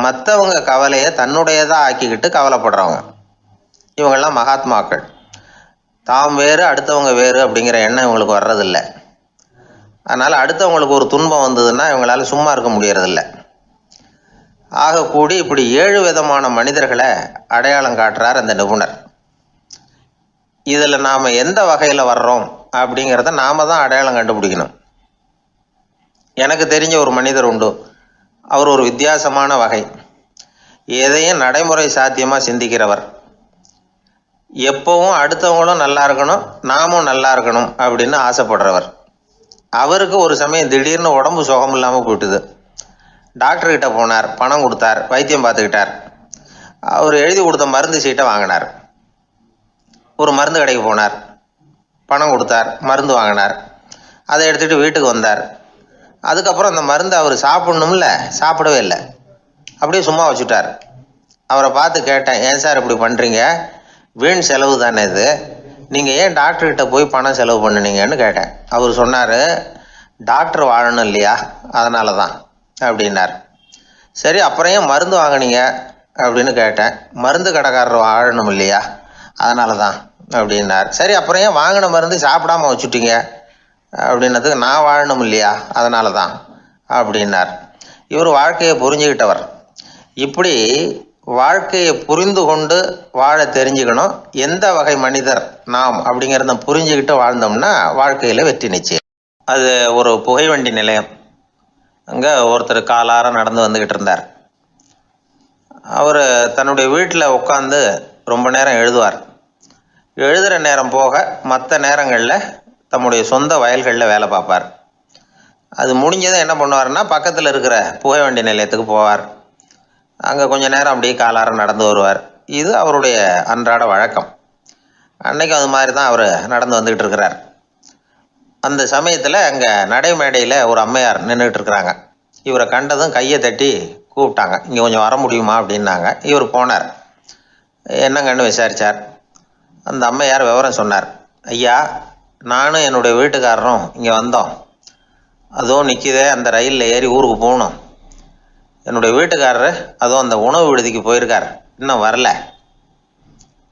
மற்றவங்க கவலையை தன்னுடையதாக ஆக்கிக்கிட்டு கவலைப்படுறவங்க. இவங்கெல்லாம் மகாத்மாக்கள். தாம் வேறு அடுத்தவங்க வேறு அப்படிங்கிற எண்ணம் இவங்களுக்கு வர்றதில்லை. அதனால் அடுத்தவங்களுக்கு ஒரு துன்பம் வந்ததுன்னா இவங்களால சும்மா இருக்க முடியறதில்லை. ஆகக்கூடி இப்படி 7 விதமான மனிதர்களை அடையாளம் காட்டுறார் அந்த நிபுணர். இதில் நாம் எந்த வகையில் வர்றோம் அப்படிங்கிறத நாம் தான் அடையாளம் கண்டுபிடிக்கணும். எனக்கு தெரிஞ்ச ஒரு மனிதர் உண்டு, அவர் ஒரு வித்தியாசமான வகை. எதையும் நடைமுறை சாத்தியமாக சிந்திக்கிறவர். எப்பவும் அடுத்தவங்களும் நல்லா இருக்கணும், நாமும் நல்லா இருக்கணும் அப்படின்னு ஆசைப்படுறவர். அவருக்கு ஒரு சமயம் திடீர்னு உடம்பு சுகம் இல்லாமல் போயிட்டுது. டாக்டர்கிட்ட போனார், பணம் கொடுத்தார், வைத்தியம் பார்த்துக்கிட்டார். அவர் எழுதி கொடுத்த மருந்து சீட்டை வாங்கினார். ஒரு மருந்து கடைக்கு போனார், பணம் கொடுத்தார், மருந்து வாங்கினார். அதை எடுத்துகிட்டு வீட்டுக்கு வந்தார். அதுக்கப்புறம் அந்த மருந்து அவர் சாப்பிட்ணும்ல, சாப்பிடவே இல்லை, அப்படியே சும்மா வச்சுட்டார். அவரை பார்த்து கேட்டேன், ஏன் சார் இப்படி பண்ணுறீங்க, வீண் செலவு தானே இது, நீங்கள் ஏன் டாக்டர்கிட்ட போய் பணம் செலவு பண்ணினீங்கன்னு கேட்டேன். அவர் சொன்னார், டாக்டர் வாழணும் இல்லையா, அதனால தான் அப்படின்னார். சரி, அப்புறம் ஏன் மருந்து வாங்கினீங்க அப்படின்னு கேட்டேன். மருந்து கடைக்காரர் வாழணும் இல்லையா, அதனால தான் அப்படின்னார். சரி, அப்புறம் ஏன் வாங்கின மருந்து சாப்பிடாம வச்சுட்டீங்க அப்படின்னதுக்கு, நான் வாழணும் இல்லையா அதனால தான் அப்படின்னார். இவர் வாழ்க்கையை புரிஞ்சுக்கிட்டவர். இப்படி வாழ்க்கையை புரிந்து கொண்டு வாழ தெரிஞ்சுக்கணும். எந்த வகை மனிதர் நாம் அப்படிங்கிறத புரிஞ்சுக்கிட்டு வாழ்ந்தோம்னா வாழ்க்கையில் வெற்றி நிச்சயம். அது ஒரு புகைவண்டி நிலையம். அங்கே ஒருத்தர் காலார நடந்து வந்துக்கிட்டு இருந்தார். அவர் தன்னுடைய வீட்டில் உட்காந்து ரொம்ப நேரம் எழுதுவார். எழுதுகிற நேரம் போக மற்ற நேரங்களில் தம்முடைய சொந்த வயல்களில் வேலை பார்ப்பார். அது முடிஞ்சதும் என்ன பண்ணுவார்னா பக்கத்தில் இருக்கிற புகை வண்டி நிலையத்துக்கு போவார். அங்கே கொஞ்சம் நேரம் அப்படியே காலாரம் நடந்து வருவார். இது அவருடைய அன்றாட வழக்கம். அன்னைக்கும் அது மாதிரி தான் அவர் நடந்து வந்துக்கிட்டு இருக்கிறார். அந்த சமயத்தில் அங்கே நடைமேடையில் ஒரு அம்மையார் நின்றுக்கிட்டு இருக்கிறாங்க. இவரை கண்டதும் கையை தட்டி கூப்பிட்டாங்க. இங்கே கொஞ்சம் வர முடியுமா அப்படின்னாங்க. இவர் போனார். என்னங்கன்னு விசாரித்தார். அந்த அம்மையார் விவரம் சொன்னார். ஐயா, நானும் என்னுடைய வீட்டுக்காரரும் இங்கே வந்தோம். அதுவும் நிற்கிதே, அந்த ரயிலில் ஏறி ஊருக்கு போகணும். என்னுடைய வீட்டுக்காரர் அதுவும் அந்த உணவு விடுதிக்கு போயிருக்கார், இன்னும் வரல.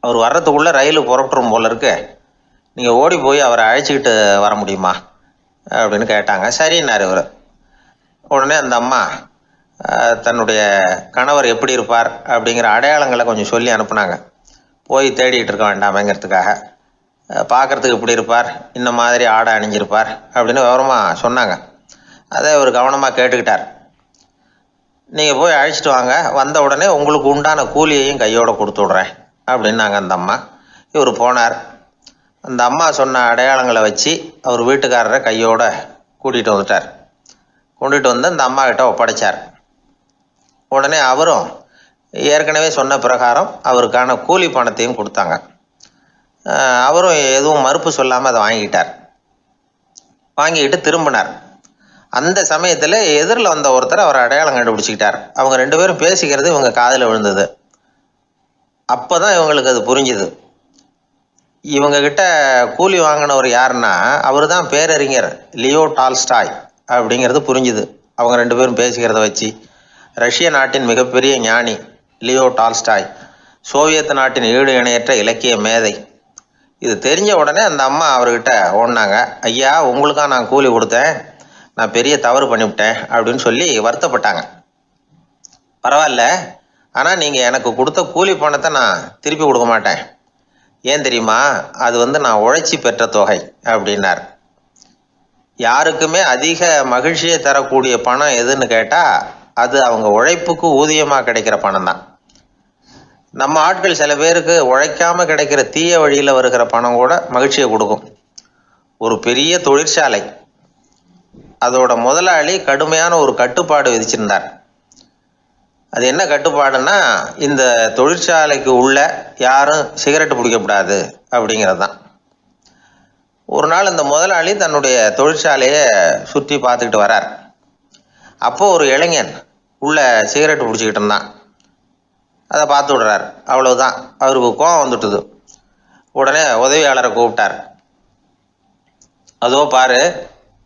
அவர் வர்றதுக்குள்ளே ரயில் புறப்பட்டுரும் போல இருக்கு. நீங்கள் ஓடி போய் அவரை அழைச்சிக்கிட்டு வர முடியுமா அப்படின்னு கேட்டாங்க. சரின்னார் இவர். உடனே அந்த அம்மா தன்னுடைய கணவர் எப்படி இருப்பார் அப்படிங்கிற அடையாளங்களை கொஞ்சம் சொல்லி அனுப்புனாங்க. போய் தேடிட்டு இருக்க வேண்டாமேங்கிறதுக்காக. பார்க்குறதுக்கு இப்படி இருப்பார், இந்த மாதிரி ஆடை அணிஞ்சிருப்பார் அப்படின்னு விவரமாக சொன்னாங்க. அதை இவர் கவனமாக கேட்டுக்கிட்டார். நீங்கள் போய் அழைச்சிட்டு வாங்க, வந்த உடனே உங்களுக்கு உண்டான கூலியையும் கையோடு கொடுத்து விட்றேன் அப்படின்னாங்க அந்த அம்மா. இவர் போனார். அந்த அம்மா சொன்ன அடையாளங்களை வச்சு அவர் வீட்டுக்காரரை கையோட கூட்டிகிட்டு வந்துட்டார். கொண்டுட்டு வந்து அந்த அம்மா கிட்ட ஒப்படைச்சார். உடனே அவரும் ஏற்கனவே சொன்ன பிரகாரம் அவருக்கான கூலி பணத்தையும் கொடுத்தாங்க. அவரும் எதுவும் மறுப்பு சொல்லாமல் அதை வாங்கிக்கிட்டார். வாங்கிக்கிட்டு திரும்பினார். அந்த சமயத்தில் எதிரில் வந்த ஒருத்தர் அவர் அடையாளம் கண்டுபிடிச்சிக்கிட்டார். அவங்க 2 பேரும் பேசிக்கிறது இவங்க காதில் விழுந்தது. அப்போ தான் இவங்களுக்கு அது புரிஞ்சுது. இவங்கக்கிட்ட கூலி வாங்கினவர் யாருன்னா அவர் தான் பேரறிஞர் லியோ டால்ஸ்டாய் அப்படிங்கிறது புரிஞ்சுது. அவங்க 2 பேரும் பேசிக்கிறத வச்சு ரஷ்ய நாட்டின் மிகப்பெரிய ஞானி லியோ டால்ஸ்டாய், சோவியத் நாட்டின் ஈடு இணையற்ற இலக்கிய மேதை. இது தெரிஞ்ச உடனே அந்த அம்மா அவர்கிட்ட ஓடினாங்க. ஐயா, உங்களுக்காக நான் கூலி கொடுத்தேன், நான் பெரிய தவறு பண்ணிவிட்டேன் அப்படின்னு சொல்லி வருத்தப்பட்டாங்க. பரவாயில்ல, ஆனால் நீங்கள் எனக்கு கொடுத்த கூலி பணத்தை நான் திருப்பி கொடுக்க மாட்டேன். ஏன் தெரியுமா? அது நான் உழைச்சி பெற்ற தொகை அப்படின்னார். யாருக்குமே அதிக மகிழ்ச்சியை தரக்கூடிய பணம் எதுன்னு கேட்டால் அது அவங்க உழைப்புக்கு ஊதியமாக கிடைக்கிற பணம் தான். நம்ம ஆட்கள் சில பேருக்கு உழைக்காமல் கிடைக்கிற தீய வழியில் வருகிற பணம் கூட மகிழ்ச்சியை கொடுக்கும். ஒரு பெரிய தொழிற்சாலை, அதோட முதலாளி கடுமையான ஒரு கட்டுப்பாடு விதிச்சிருந்தார். அது என்ன கட்டுப்பாடுன்னா, இந்த தொழிற்சாலைக்கு உள்ள யாரும் சிகரெட்டு பிடிக்கக்கூடாது அப்படிங்கிறது தான். ஒரு நாள் இந்த முதலாளி தன்னுடைய தொழிற்சாலையை சுற்றி பார்த்துக்கிட்டு வரார். அப்போது ஒரு இளைஞன் உள்ள சிகரெட்டு பிடிச்சிக்கிட்டு இருந்தான். அதை பார்த்து விடுறார். அவ்வளவுதான், அவருக்கு கோபம் வந்துட்டுது. உடனே உதவியாளரை கூப்பிட்டார். அதோ பாரு,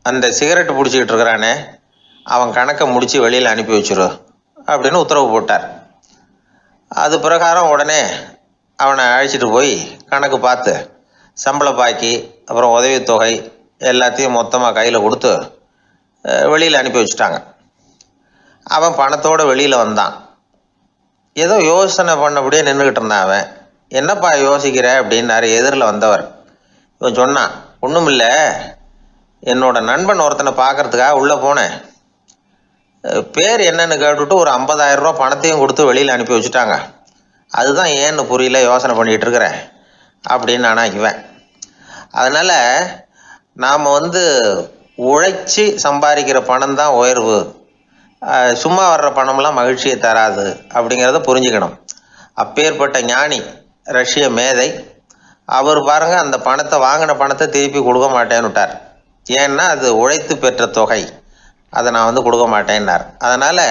அந்த சிகரெட்டு பிடிச்சிக்கிட்டு இருக்கிறானே, அவன் கணக்கை முடித்து வெளியில் அனுப்பி வச்சிரு அப்படின்னு உத்தரவு போட்டார். அது பிரகாரம் உடனே அவனை அழைச்சிட்டு போய் கணக்கு பார்த்து சம்பள பாக்கி அப்புறம் உதவித்தொகை எல்லாத்தையும் மொத்தமாக கையில் கொடுத்து வெளியில் அனுப்பி வச்சுட்டாங்க. அவன் பணத்தோடு வெளியில் வந்தான். ஏதோ யோசனை பண்ணபடியே நின்றுக்கிட்டு இருந்தான். அவன் என்னப்பா யோசிக்கிற அப்படின்னாரு எதிரில் வந்தவர். இவன் சொன்னான், ஒன்றும் இல்லை, என்னோட நண்பன் ஒருத்தனை பார்க்கறதுக்காக உள்ளே போனேன். பேர் என்னன்னு கேட்டுவிட்டு ஒரு 50,000 ரூபா பணத்தையும் கொடுத்து வெளியில் அனுப்பி வச்சுட்டாங்க. அதுதான் ஏன்னு புரியல, யோசனை பண்ணிகிட்டு இருக்கிறேன் அப்படின்னு நானா இவன். அதனால் நாம் உழைச்சி சம்பாதிக்கிற பணம் தான் உயர்வு, சும்மா வர்ற பணம்லாம் மகிழ்ச்சியை தராது அப்படிங்கிறத புரிஞ்சுக்கணும். அப்பேற்பட்ட ஞானி ரஷ்ய மேதை அவர் பாருங்க, அந்த பணத்தை வாங்கின பணத்தை திருப்பி கொடுக்க மாட்டேன்னு விட்டார். ஏன்னா அது உழைத்து பெற்ற தொகை, அதை நான் கொடுக்க மாட்டேன்னார். அதனால்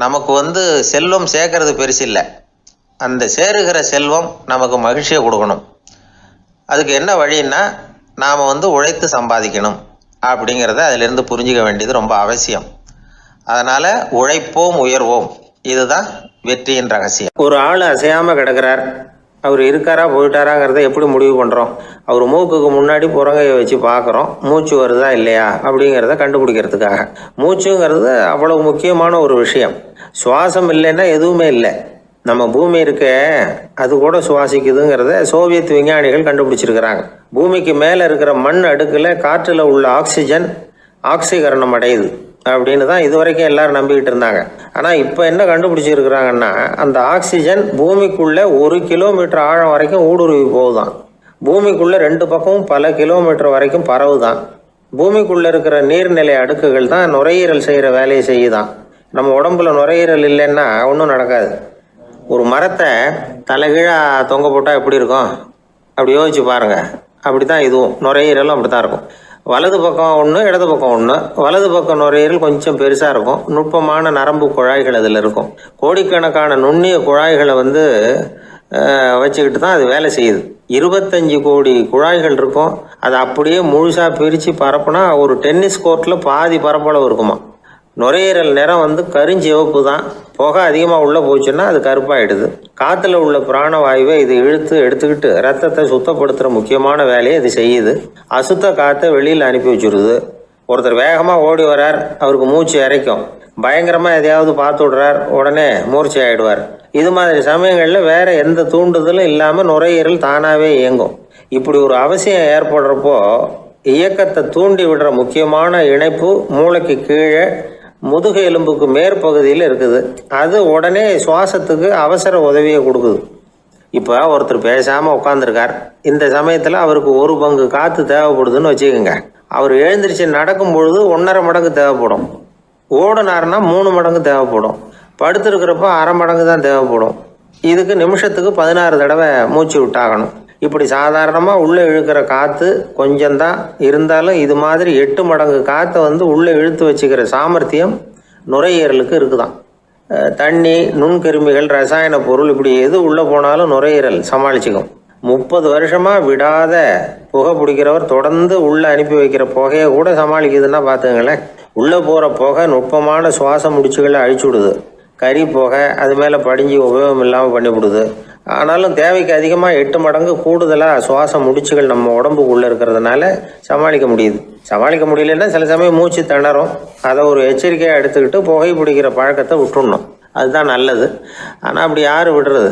நமக்கு செல்வம் சேர்க்கறது பெருசு இல்லை, அந்த சேருகிற செல்வம் நமக்கு மகிழ்ச்சியை கொடுக்கணும். அதுக்கு என்ன வழின்னா நாம் உழைத்து சம்பாதிக்கணும் அப்படிங்கிறத அதிலிருந்து புரிஞ்சிக்க வேண்டியது ரொம்ப அவசியம். அதனால் உழைப்போம் உயர்வோம், இதுதான் வெற்றியின் ரகசியம். ஒரு ஆள் அசையாமல் கிடக்கிறார், அவர் இருக்காரா போயிட்டாராங்கிறத எப்படி முடிவு பண்ணுறோம்? அவர் மூக்குக்கு முன்னாடி புறங்கையை வச்சு பார்க்குறோம், மூச்சு வருதா இல்லையா அப்படிங்கிறத கண்டுபிடிக்கிறதுக்காக. மூச்சுங்கிறது அவ்வளவு முக்கியமான ஒரு விஷயம். சுவாசம் இல்லைன்னா எதுவுமே இல்லை. நம்ம பூமி இருக்க, அது கூட சுவாசிக்குதுங்கிறத சோவியத் விஞ்ஞானிகள் கண்டுபிடிச்சிருக்கிறாங்க. பூமிக்கு மேலே இருக்கிற மண் அடுக்கில் காற்றில் உள்ள ஆக்சிஜன் ஆக்சிகரணம் அடையுது அப்படின்னு தான் இதுவரைக்கும் எல்லாரும் நம்பிக்கிட்டு இருந்தாங்க. ஆனால் இப்போ என்ன கண்டுபிடிச்சிருக்கிறாங்கன்னா, அந்த ஆக்சிஜன் பூமிக்குள்ளே 1 கிலோமீட்டர் ஆழம் வரைக்கும் ஊடுருவி போகுதான். பூமிக்குள்ளே 2 பக்கமும் பல கிலோமீட்டர் வரைக்கும் பரவுதான். பூமிக்குள்ளே இருக்கிற நீர்நிலை அடுக்குகள் தான் நுரையீரல் செய்கிற வேலையை செய்யுதான். நம்ம உடம்புல நுரையீரல் இல்லைன்னா ஒன்றும் நடக்காது. ஒரு மரத்தை தலைகீழாக தொங்க போட்டால் எப்படி இருக்கும் அப்படி யோசிச்சு பாருங்கள். அப்படி தான் இதுவும் நுரையீரலும் அப்படி தான் இருக்கும். வலது பக்கம் ஒன்று, இடது பக்கம் ஒன்று. வலது பக்கம் நுரையீரல் கொஞ்சம் பெருசாக இருக்கும். நுட்பமான நரம்பு குழாய்கள் அதில் இருக்கும். கோடிக்கணக்கான நுண்ணிய குழாய்களை வச்சுக்கிட்டு தான் அது வேலை செய்யுது. 25 கோடி குழாய்கள் இருக்கும். அதை அப்படியே முழுசாக பிரித்து பரப்புனா ஒரு டென்னிஸ் கோர்ட்டில் பாதி பரப்பளவு இருக்குமா. நுரையீரல் நிறம் கருஞ்சிவப்பு தான். புகை அதிகமாக உள்ளே போச்சுன்னா அது கருப்பாயிடுது. காற்றுல உள்ள பிராணவாயுவை இது எடுத்துக்கிட்டு ரத்தத்தை சுத்தப்படுத்துகிற முக்கியமான வேலையை இது செய்யுது. அசுத்த காற்றை வெளியில் அனுப்பி வச்சுருது. ஒருத்தர் வேகமாக ஓடி வரார், அவருக்கு மூச்சு இறைக்கும். பயங்கரமாக எதையாவது பார்த்து விடுறார், உடனே மூர்ச்சை ஆகிடுவார். இது மாதிரி சமயங்களில் வேற எந்த தூண்டுதலும் இல்லாமல் நுரையீரல் தானாகவே இயங்கும். இப்படி ஒரு அவசியம் ஏற்படுறப்போ இயக்கத்தை தூண்டி விடுற முக்கியமான இணைப்பு மூளைக்கு கீழே முதுகு எலும்புக்கு மேற்பகுதியில் இருக்குது. அது உடனே சுவாசத்துக்கு அவசர உதவியை கொடுக்குது. இப்போ ஒருத்தர் பேசாமல் உட்காந்துருக்கார். இந்த சமயத்தில் அவருக்கு 1 பங்கு காற்று தேவைப்படுதுன்னு வச்சுக்கோங்க. அவர் எழுந்திரிச்சு நடக்கும் பொழுது 1.5 மடங்கு தேவைப்படும். ஓடினார்னா 3 மடங்கு தேவைப்படும். படுத்திருக்கிறப்ப 1/2 மடங்கு தான் தேவைப்படும். இதுக்கு நிமிஷத்துக்கு 16 தடவை மூச்சு விட்டாகணும். இப்படி சாதாரணமாக உள்ளே இழுக்கிற காற்று கொஞ்சம்தான் இருந்தாலும் இது மாதிரி 8 மடங்கு காற்றை உள்ளே இழுத்து வச்சுக்கிற சாமர்த்தியம் நுரையீரலுக்கு இருக்குதான். தண்ணி, நுண்கிருமிகள், ரசாயன பொருள் இப்படி எது உள்ளே போனாலும் நுரையீரல் சமாளிச்சுக்கும். 30 வருஷமாக விடாத புகை பிடிக்கிறவர் தொடர்ந்து உள்ளே அனுப்பி வைக்கிற புகையை கூட சமாளிக்குதுன்னா பார்த்துங்களேன். உள்ளே போகிற புகை நுட்பமான சுவாச முடிச்சுகளை அழிச்சு விடுது. கறி புகை அது மேலே படிஞ்சு உபயோகம் இல்லாமல் பண்ணிவிடுது. ஆனாலும் தேவைக்கு அதிகமாக 8 மடங்கு கூடுதலாக சுவாச முடிச்சுகள் நம்ம உடம்புக்குள்ளே இருக்கிறதுனால சமாளிக்க முடியுது. சமாளிக்க முடியலன்னா சில சமயம் மூச்சு திணறும். அதை ஒரு எச்சரிக்கையாக எடுத்துக்கிட்டு புகை பிடிக்கிற பழக்கத்தை விட்டுடணும். அதுதான் நல்லது. ஆனால் அப்படி யார் விடுறது?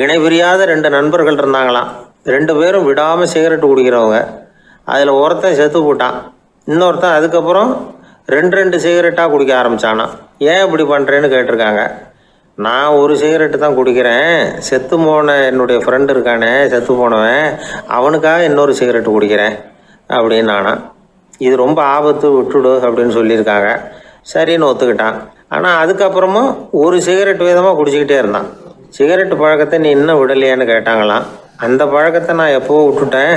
இணை பிரியாத 2 நண்பர்கள் இருந்தாங்களாம். 2 பேரும் விடாமல் சிகரெட்டு குடிக்கிறவங்க. அதில் ஒருத்தன் செத்து போட்டான். இன்னொருத்தன் அதுக்கப்புறம் 2 சிகரெட்டாக குடிக்க ஆரம்பித்தானா. ஏன் இப்படி பண்ணுறேன்னு கேட்டிருக்காங்க. நான் 1 சிகரெட்டு தான் குடிக்கிறேன், செத்து போன என்னுடைய ஃப்ரெண்டு இருக்கானே செத்து போனவன், அவனுக்காக இன்னொரு சிகரெட்டு குடிக்கிறேன் அப்படின்னு நானா. இது ரொம்ப ஆபத்து, விட்டுடு அப்படின்னு சொல்லியிருக்காங்க. சரின்னு ஒத்துக்கிட்டான். ஆனால் அதுக்கப்புறமும் 1 சிகரெட் வீதமாக குடிச்சிக்கிட்டே இருந்தான். சிகரெட்டு பழக்கத்தை நீ இன்னும் விடலையான்னு கேட்டாங்களாம். அந்த பழக்கத்தை நான் எப்போவோ விட்டுட்டேன்,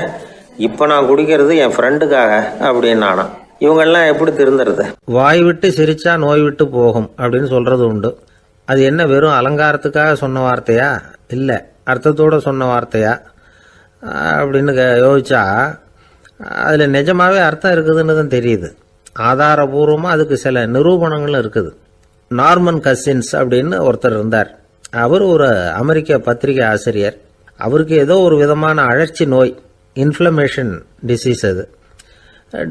இப்போ நான் குடிக்கிறது என் ஃப்ரெண்டுக்காக அப்படின்னு நானா. இவங்கெல்லாம் எப்படி திருந்துறது? வாய் விட்டு சிரிச்சா நோய் விட்டு போகும் அப்படின்னு சொல்கிறது உண்டு. அது என்ன வெறும் அலங்காரத்துக்காக சொன்ன வார்த்தையா, இல்லை அர்த்தத்தோடு சொன்ன வார்த்தையா அப்படின்னு யோசிச்சா அதில் நிஜமாகவே அர்த்தம் இருக்குதுன்னு தான் தெரியுது. ஆதாரபூர்வமாக அதுக்கு சில நிரூபணங்களும் இருக்குது. நார்மன் கசின்ஸ் அப்படின்னு ஒருத்தர் இருந்தார். அவர் ஒரு அமெரிக்க பத்திரிகை ஆசிரியர். அவருக்கு ஏதோ ஒரு விதமான அழற்சி நோய், இன்ஃப்ளமேஷன் டிசீஸ். அது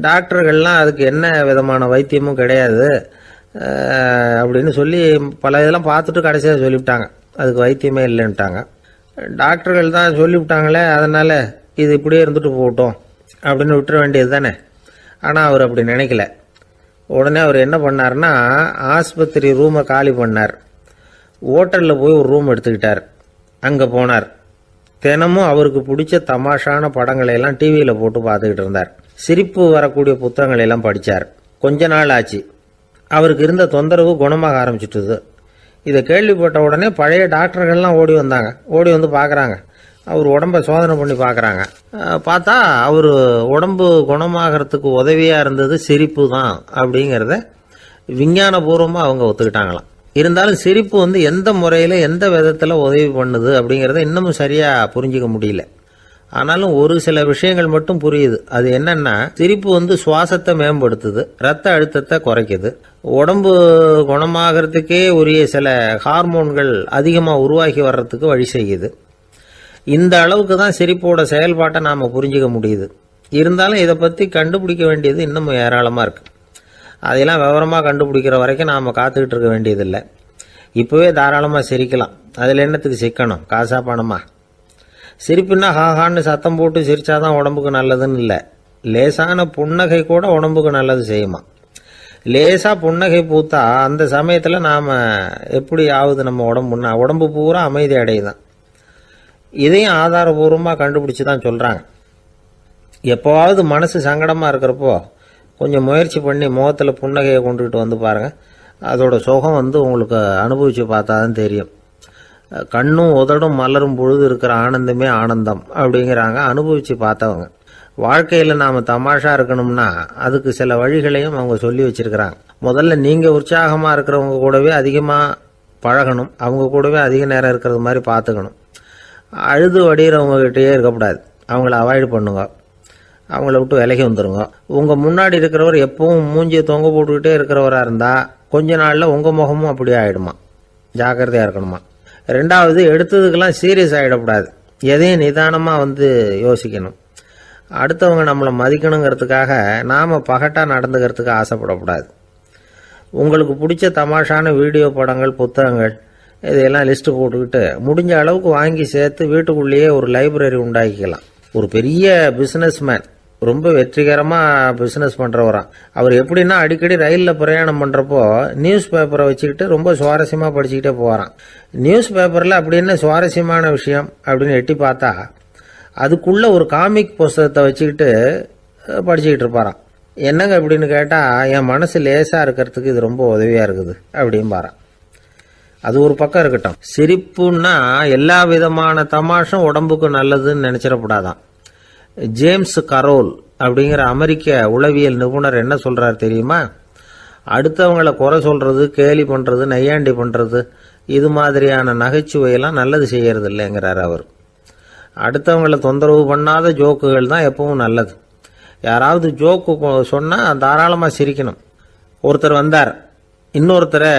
டாக்டர்கள்லாம் அதுக்கு என்ன விதமான வைத்தியமும் கிடையாது அப்படின்னு சொல்லி பல இதெல்லாம் பார்த்துட்டு கடைசியாக சொல்லிவிட்டாங்க அதுக்கு வைத்தியமே இல்லைன்ட்டாங்க. டாக்டர்கள் தான் சொல்லிவிட்டாங்களே, அதனால் இது இப்படியே இருந்துட்டு போகட்டும் அப்படின்னு விட்டுற வேண்டியது தானே. ஆனால் அவர் அப்படி நினைக்கல. உடனே அவர் என்ன பண்ணார்னா, ஆஸ்பத்திரி ரூமை காலி பண்ணார். ஹோட்டலில் போய் ஒரு ரூம் எடுத்துக்கிட்டார். அங்கே போனார். தினமும் அவருக்கு பிடிச்ச தமாஷான படங்களையெல்லாம் டிவியில் போட்டு பார்த்துக்கிட்டு இருந்தார். சிரிப்பு வரக்கூடிய புத்தகங்களையெல்லாம் படித்தார். கொஞ்ச நாள் ஆச்சு. அவருக்கு இருந்த தொந்தரவு குணமாக ஆரம்பிச்சிட்டுது. இதை கேள்விப்பட்ட உடனே பழைய டாக்டர்கள்லாம் ஓடி வந்தாங்க. ஓடி வந்து பார்க்குறாங்க. அவர் உடம்பை சோதனை பண்ணி பார்க்குறாங்க. பார்த்தா அவர் உடம்பு குணமாகறதுக்கு உதவியாக இருந்தது சிரிப்பு தான் அப்படிங்கிறத விஞ்ஞானபூர்வமாக அவங்க ஒத்துக்கிட்டாங்களாம். இருந்தாலும் சிரிப்பு எந்த முறையில் எந்த விதத்தில் உதவி பண்ணுது அப்படிங்கிறத இன்னமும் சரியாக புரிஞ்சிக்க முடியல. ஆனாலும் ஒரு சில விஷயங்கள் மட்டும் புரியுது. அது என்னன்னா, சிரிப்பு சுவாசத்தை மேம்படுத்துது, ரத்த அழுத்தத்தை குறைக்குது, உடம்பு குணமாகறதுக்கே உரிய சில ஹார்மோன்கள் அதிகமாக உருவாகி வர்றதுக்கு வழி செய்யுது. இந்த அளவுக்கு தான் சிரிப்போட செயல்பாட்டை நாம் புரிஞ்சிக்க முடியுது. இருந்தாலும் இதை பற்றி கண்டுபிடிக்க வேண்டியது இன்னமும் ஏராளமாக இருக்குது. அதையெல்லாம் விவரமாக கண்டுபிடிக்கிற வரைக்கும் நாம் காத்துக்கிட்டு இருக்க வேண்டியதில்லை. இப்போவே தாராளமாக சிரிக்கலாம். அதில் என்னத்துக்கு சிக்கணும்? காசா பணமா? சிரிப்புன்னா ஹாஹான்னு சத்தம் போட்டு சிரிச்சாதான் உடம்புக்கு நல்லதுன்னு இல்லை. லேசான புன்னகை கூட உடம்புக்கு நல்லது செய்யுமா. லேசாக புன்னகை பூத்தா அந்த சமயத்தில் நாம் எப்படி ஆகுது? நம்ம உடம்பு பூரா அமைதி அடையுதான். இதையும் ஆதாரபூர்வமாக கண்டுபிடிச்சி தான் சொல்கிறாங்க. எப்போவாவது மனசு சங்கடமாக இருக்கிறப்போ கொஞ்சம் முயற்சி பண்ணி முகத்தில் புன்னகையை கொண்டுகிட்டு வந்து பாருங்கள். அதோட சுகம் உங்களுக்கு அனுபவித்து பார்த்தா தான் தெரியும். கண்ணும் உதடும் மலரும் பொழுது இருக்கிற ஆனந்தமே ஆனந்தம் அப்படிங்கிறாங்க அனுபவித்து பார்த்தவங்க. வாழ்க்கையில் நாம் தமாஷா இருக்கணும்னா அதுக்கு சில வழிகளையும் அவங்க சொல்லி வச்சிருக்கிறாங்க. முதல்ல நீங்கள் உற்சாகமாக இருக்கிறவங்க கூடவே அதிகமாக பழகணும், அவங்க கூடவே அதிக நேரம் இருக்கிறது மாதிரி பார்த்துக்கணும். அழுது வடிகிறவங்ககிட்டயே இருக்கக்கூடாது, அவங்கள அவாய்டு பண்ணுங்க, அவங்கள விட்டு விலகி வந்துடுங்க. உங்கள் முன்னாடி இருக்கிறவர் எப்பவும் மூஞ்சியை தொங்க போட்டுக்கிட்டே இருக்கிறவராக இருந்தால் கொஞ்ச நாளில் உங்கள் முகமும் அப்படியே ஆகிடுமா, ஜாக்கிரதையாக இருக்கணுமா. ரெண்டாவது, எடுத்ததுக்கெல்லாம் சீரியஸ் ஆகிடக்கூடாது, எதையும் நிதானமாக யோசிக்கணும். அடுத்தவங்க நம்மளை மதிக்கணுங்கிறதுக்காக நாம் பகட்டாக நடந்துக்கிறதுக்கு ஆசைப்படக்கூடாது. உங்களுக்கு பிடிச்ச தமாஷான வீடியோ படங்கள், புத்தகங்கள் இதையெல்லாம் லிஸ்ட்டு போட்டுக்கிட்டு முடிஞ்ச அளவுக்கு வாங்கி சேர்த்து வீட்டுக்குள்ளேயே ஒரு லைப்ரரி உண்டாக்கிக்கலாம். ஒரு பெரிய பிஸ்னஸ்மேன், ரொம்ப வெற்றிகரமாக பிஸ்னஸ் பண்ணுறவராம். அவர் எப்படின்னா அடிக்கடி ரயிலில் பிரயாணம் பண்ணுறப்போ நியூஸ் பேப்பரை வச்சுக்கிட்டு ரொம்ப சுவாரஸ்யமாக படிச்சுக்கிட்டே போகிறான். நியூஸ் பேப்பரில் அப்படி என்ன சுவாரஸ்யமான விஷயம் அப்படின்னு எட்டி பார்த்தா அதுக்குள்ளே ஒரு காமிக் புஸ்தகத்தை வச்சுக்கிட்டு படிச்சுக்கிட்டு இருப்பாராம். என்னங்க அப்படின்னு கேட்டால், என் மனசு லேசாக இருக்கிறதுக்கு இது ரொம்ப உதவியாக இருக்குது அப்படின்னு பாரான். அது ஒரு பக்கம் இருக்கட்டும். சிரிப்புன்னா எல்லா விதமான தமாஷும் உடம்புக்கு நல்லதுன்னு நினச்சிடக்கூடாதான். ஜேம்ஸ் கரோல் அப்படிங்கிற அமெரிக்க உளவியல் நிபுணர் என்ன சொல்கிறார் தெரியுமா? அடுத்தவங்களை குறை சொல்கிறது, கேலி பண்ணுறது, நையாண்டி பண்ணுறது, இது மாதிரியான நகைச்சுவையெல்லாம் நல்லது செய்கிறது இல்லைங்கிறார் அவர். அடுத்தவங்களை தொந்தரவு பண்ணாத ஜோக்குகள் தான் எப்பவும் நல்லது. யாராவது ஜோக்கு சொன்னால் தாராளமாக சிரிக்கணும். ஒருத்தர் வந்தார், இன்னொருத்தரை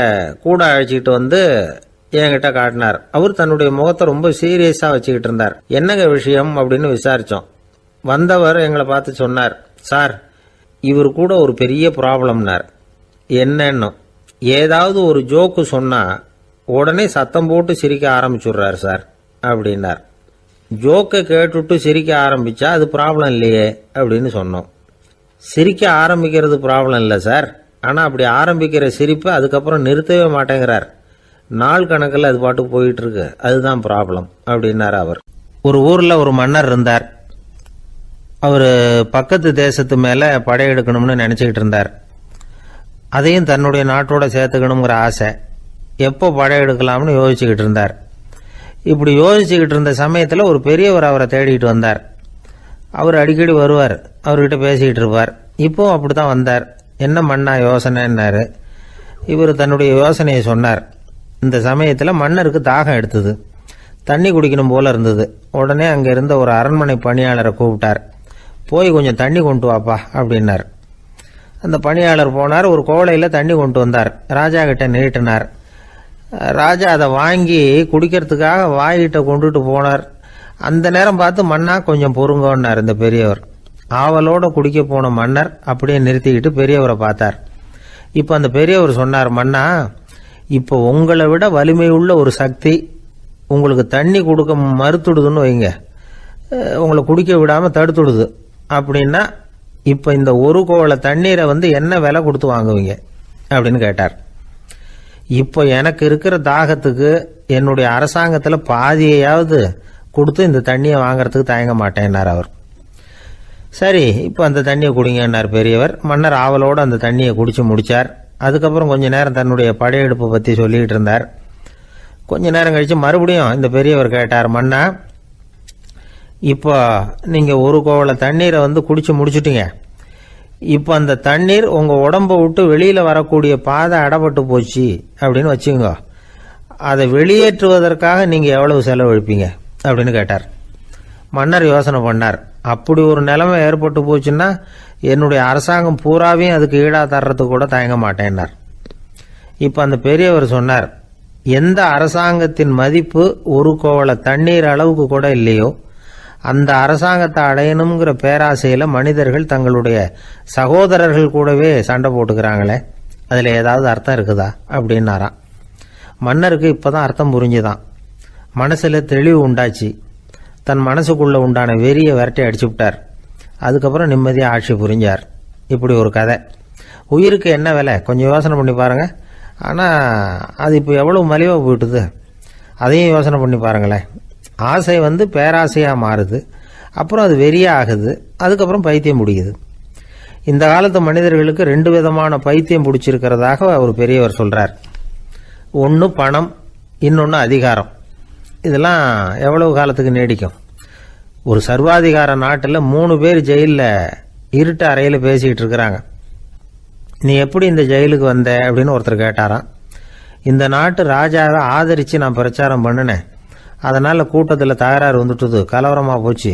கூட அழைச்சிக்கிட்டு என்கிட்ட காட்டினார். அவர் தன்னுடைய முகத்தை ரொம்ப சீரியஸாக வச்சுக்கிட்டு இருந்தார். என்னங்க விஷயம் அப்படின்னு விசாரித்தோம். வந்தவர் எங்களை பார்த்து சொன்னார், சார், இவர் கூட ஒரு பெரிய ப்ராப்ளம்னார். என்னன்னு, ஏதாவது ஒரு ஜோக்கு சொன்னால் உடனே சத்தம் போட்டு சிரிக்க ஆரம்பிச்சுடுறார் சார் அப்படின்னார். ஜோக்கை கேட்டுட்டு சிரிக்க ஆரம்பித்தா அது ப்ராப்ளம் இல்லையே அப்படின்னு சொன்னோம். சிரிக்க ஆரம்பிக்கிறது ப்ராப்ளம் இல்லை சார், ஆனால் அப்படி ஆரம்பிக்கிற சிரிப்பை அதுக்கப்புறம் நிறுத்தவே மாட்டேங்கிறார். நாள் கணக்கில் அது பாட்டு போயிட்டுருக்கு, அதுதான் ப்ராப்ளம் அப்படின்னார் அவர். ஒரு ஊரில் ஒரு மன்னர் இருந்தார். அவர் பக்கத்து தேசத்து மேலே படையெடுக்கணும்னு நினச்சிக்கிட்டு இருந்தார். அதையும் தன்னுடைய நாட்டோட சேர்த்துக்கணுங்கிற ஆசை. எப்போ படையெடுக்கலாம்னு யோசிச்சுக்கிட்டு இருந்தார். இப்படி யோசிச்சுக்கிட்டு இருந்த சமயத்தில் ஒரு பெரியவர் அவரை தேடிக்கிட்டு வந்தார். அவர் அடிக்கடி வருவார், அவர்கிட்ட பேசிக்கிட்டு இருப்பார். இப்போவும் அப்படி தான் வந்தார். என்ன மன்னா யோசனைன்னாரு. இவர் தன்னுடைய யோசனையை சொன்னார். இந்த சமயத்தில் மன்னருக்கு தாகம் எடுத்தது, தண்ணி குடிக்கணும் போல இருந்தது. உடனே அங்கே இருந்த ஒரு அரண்மனை பணியாளரை கூப்பிட்டார். போய் கொஞ்சம் தண்ணி கொண்டு வாப்பா அப்படின்னார். அந்த பணியாளர் போனார், ஒரு கோலையில் தண்ணி கொண்டு வந்தார். ராஜா கிட்ட நீட்டினார். ராஜா அதை வாங்கி குடிக்கிறதுக்காக வாய்கிட்ட கொண்டுட்டு போனார். அந்த நேரம் பார்த்து, மன்னா கொஞ்சம் பொறுங்கன்னார் இந்த பெரியவர். ஆவலோடு குடிக்க போன மன்னர் அப்படியே நிறுத்திக்கிட்டு பெரியவரை பார்த்தார். இப்போ அந்த பெரியவர் சொன்னார், மன்னா, இப்போ உங்களை விட வலிமை உள்ள ஒரு சக்தி உங்களுக்கு தண்ணி கொடுக்க மறுத்துடுதுன்னு வைங்க, உங்களை குடிக்க விடாமல் தடுத்துடுது அப்படின்னா, இப்போ இந்த ஒரு கோவலை தண்ணீரை என்ன விலை கொடுத்து வாங்குவீங்க அப்படின்னு கேட்டார். இப்போ எனக்கு இருக்கிற தாகத்துக்கு என்னுடைய அரசாங்கத்தில் பாதியையாவது கொடுத்து இந்த தண்ணியை வாங்கறதுக்கு தயங்க மாட்டேன்னார் அவர். சரி, இப்போ அந்த தண்ணியை குடிங்கன்னார் பெரியவர். மன்னர் ஆவலோடு அந்த தண்ணியை குடிச்சு முடித்தார். அதுக்கப்புறம் கொஞ்ச நேரம் தன்னுடைய படையெடுப்பை பற்றி சொல்லிக்கிட்டு இருந்தார். கொஞ்ச நேரம் கழித்து மறுபடியும் இந்த பெரியவர் கேட்டார், மன்னா, இப்போ நீங்கள் ஒரு கோவலை தண்ணீரை குடிச்சு முடிச்சுட்டீங்க. இப்போ அந்த தண்ணீர் உங்கள் உடம்பை விட்டு வெளியில் வரக்கூடிய பாதை அடப்பட்டு போச்சு அப்படின்னு வச்சுக்கோங்க, அதை வெளியேற்றுவதற்காக நீங்கள் எவ்வளவு செலவழிப்பீங்க அப்படின்னு கேட்டார். மன்னர் யோசனை பண்ணார். அப்படி ஒரு நிலைமை ஏற்பட்டு போச்சுன்னா என்னுடைய அரசாங்கம் பூராவையும் அதுக்கு ஈடாக தர்றதுக்கு கூட தயங்க மாட்டேன்னார். இப்போ அந்த பெரியவர் சொன்னார், எந்த அரசாங்கத்தின் மதிப்பு ஒரு கோவலை தண்ணீர் அளவுக்கு கூட இல்லையோ அந்த அரசாங்கத்தை அடையணுங்கிற பேராசையில் மனிதர்கள் தங்களுடைய சகோதரர்கள் கூடவே சண்டை போட்டுக்கிறாங்களே, அதில் ஏதாவது அர்த்தம் இருக்குதா அப்படின்னாராம். மன்னருக்கு இப்போ தான் அர்த்தம் புரிஞ்சுதான். மனசில் தெளிவு உண்டாச்சு. தன் மனசுக்குள்ளே உண்டான வெறியை விரட்டி அடிச்சு விட்டார். அதுக்கப்புறம் நிம்மதியாக ஆட்சி புரிஞ்சார். இப்படி ஒரு கதை. உயிருக்கு என்ன விலை கொஞ்சம் யோசனை பண்ணி பாருங்கள். ஆனால் அது இப்போ எவ்வளோ மலிவாக போயிட்டுது, அதையும் யோசனை பண்ணி பாருங்களேன். ஆசை பேராசையாக மாறுது, அப்புறம் அது வெறியாக ஆகுது, அதுக்கப்புறம் பைத்தியம் முடியுது. இந்த காலத்து மனிதர்களுக்கு 2 விதமான பைத்தியம் பிடிச்சிருக்கிறதாக ஒரு பெரியவர் சொல்றார். ஒன்று பணம், இன்னொன்று அதிகாரம். இதெல்லாம் எவ்வளவு காலத்துக்கு நீடிக்கும்? ஒரு சர்வாதிகார நாட்டில் 3 பேர் ஜெயிலில் இருட்டு அறையில் பேசிக்கிட்டு இருக்கிறாங்க. நீ எப்படி இந்த ஜெயிலுக்கு வந்த அப்படின்னு ஒருத்தர் கேட்டாராம். இந்த நாட்டு ராஜாவை ஆதரித்து நான் பிரச்சாரம் பண்ணினேன், அதனால் கூட்டத்தில் தகராறு வந்துட்டுது, கலவரமாக போச்சு,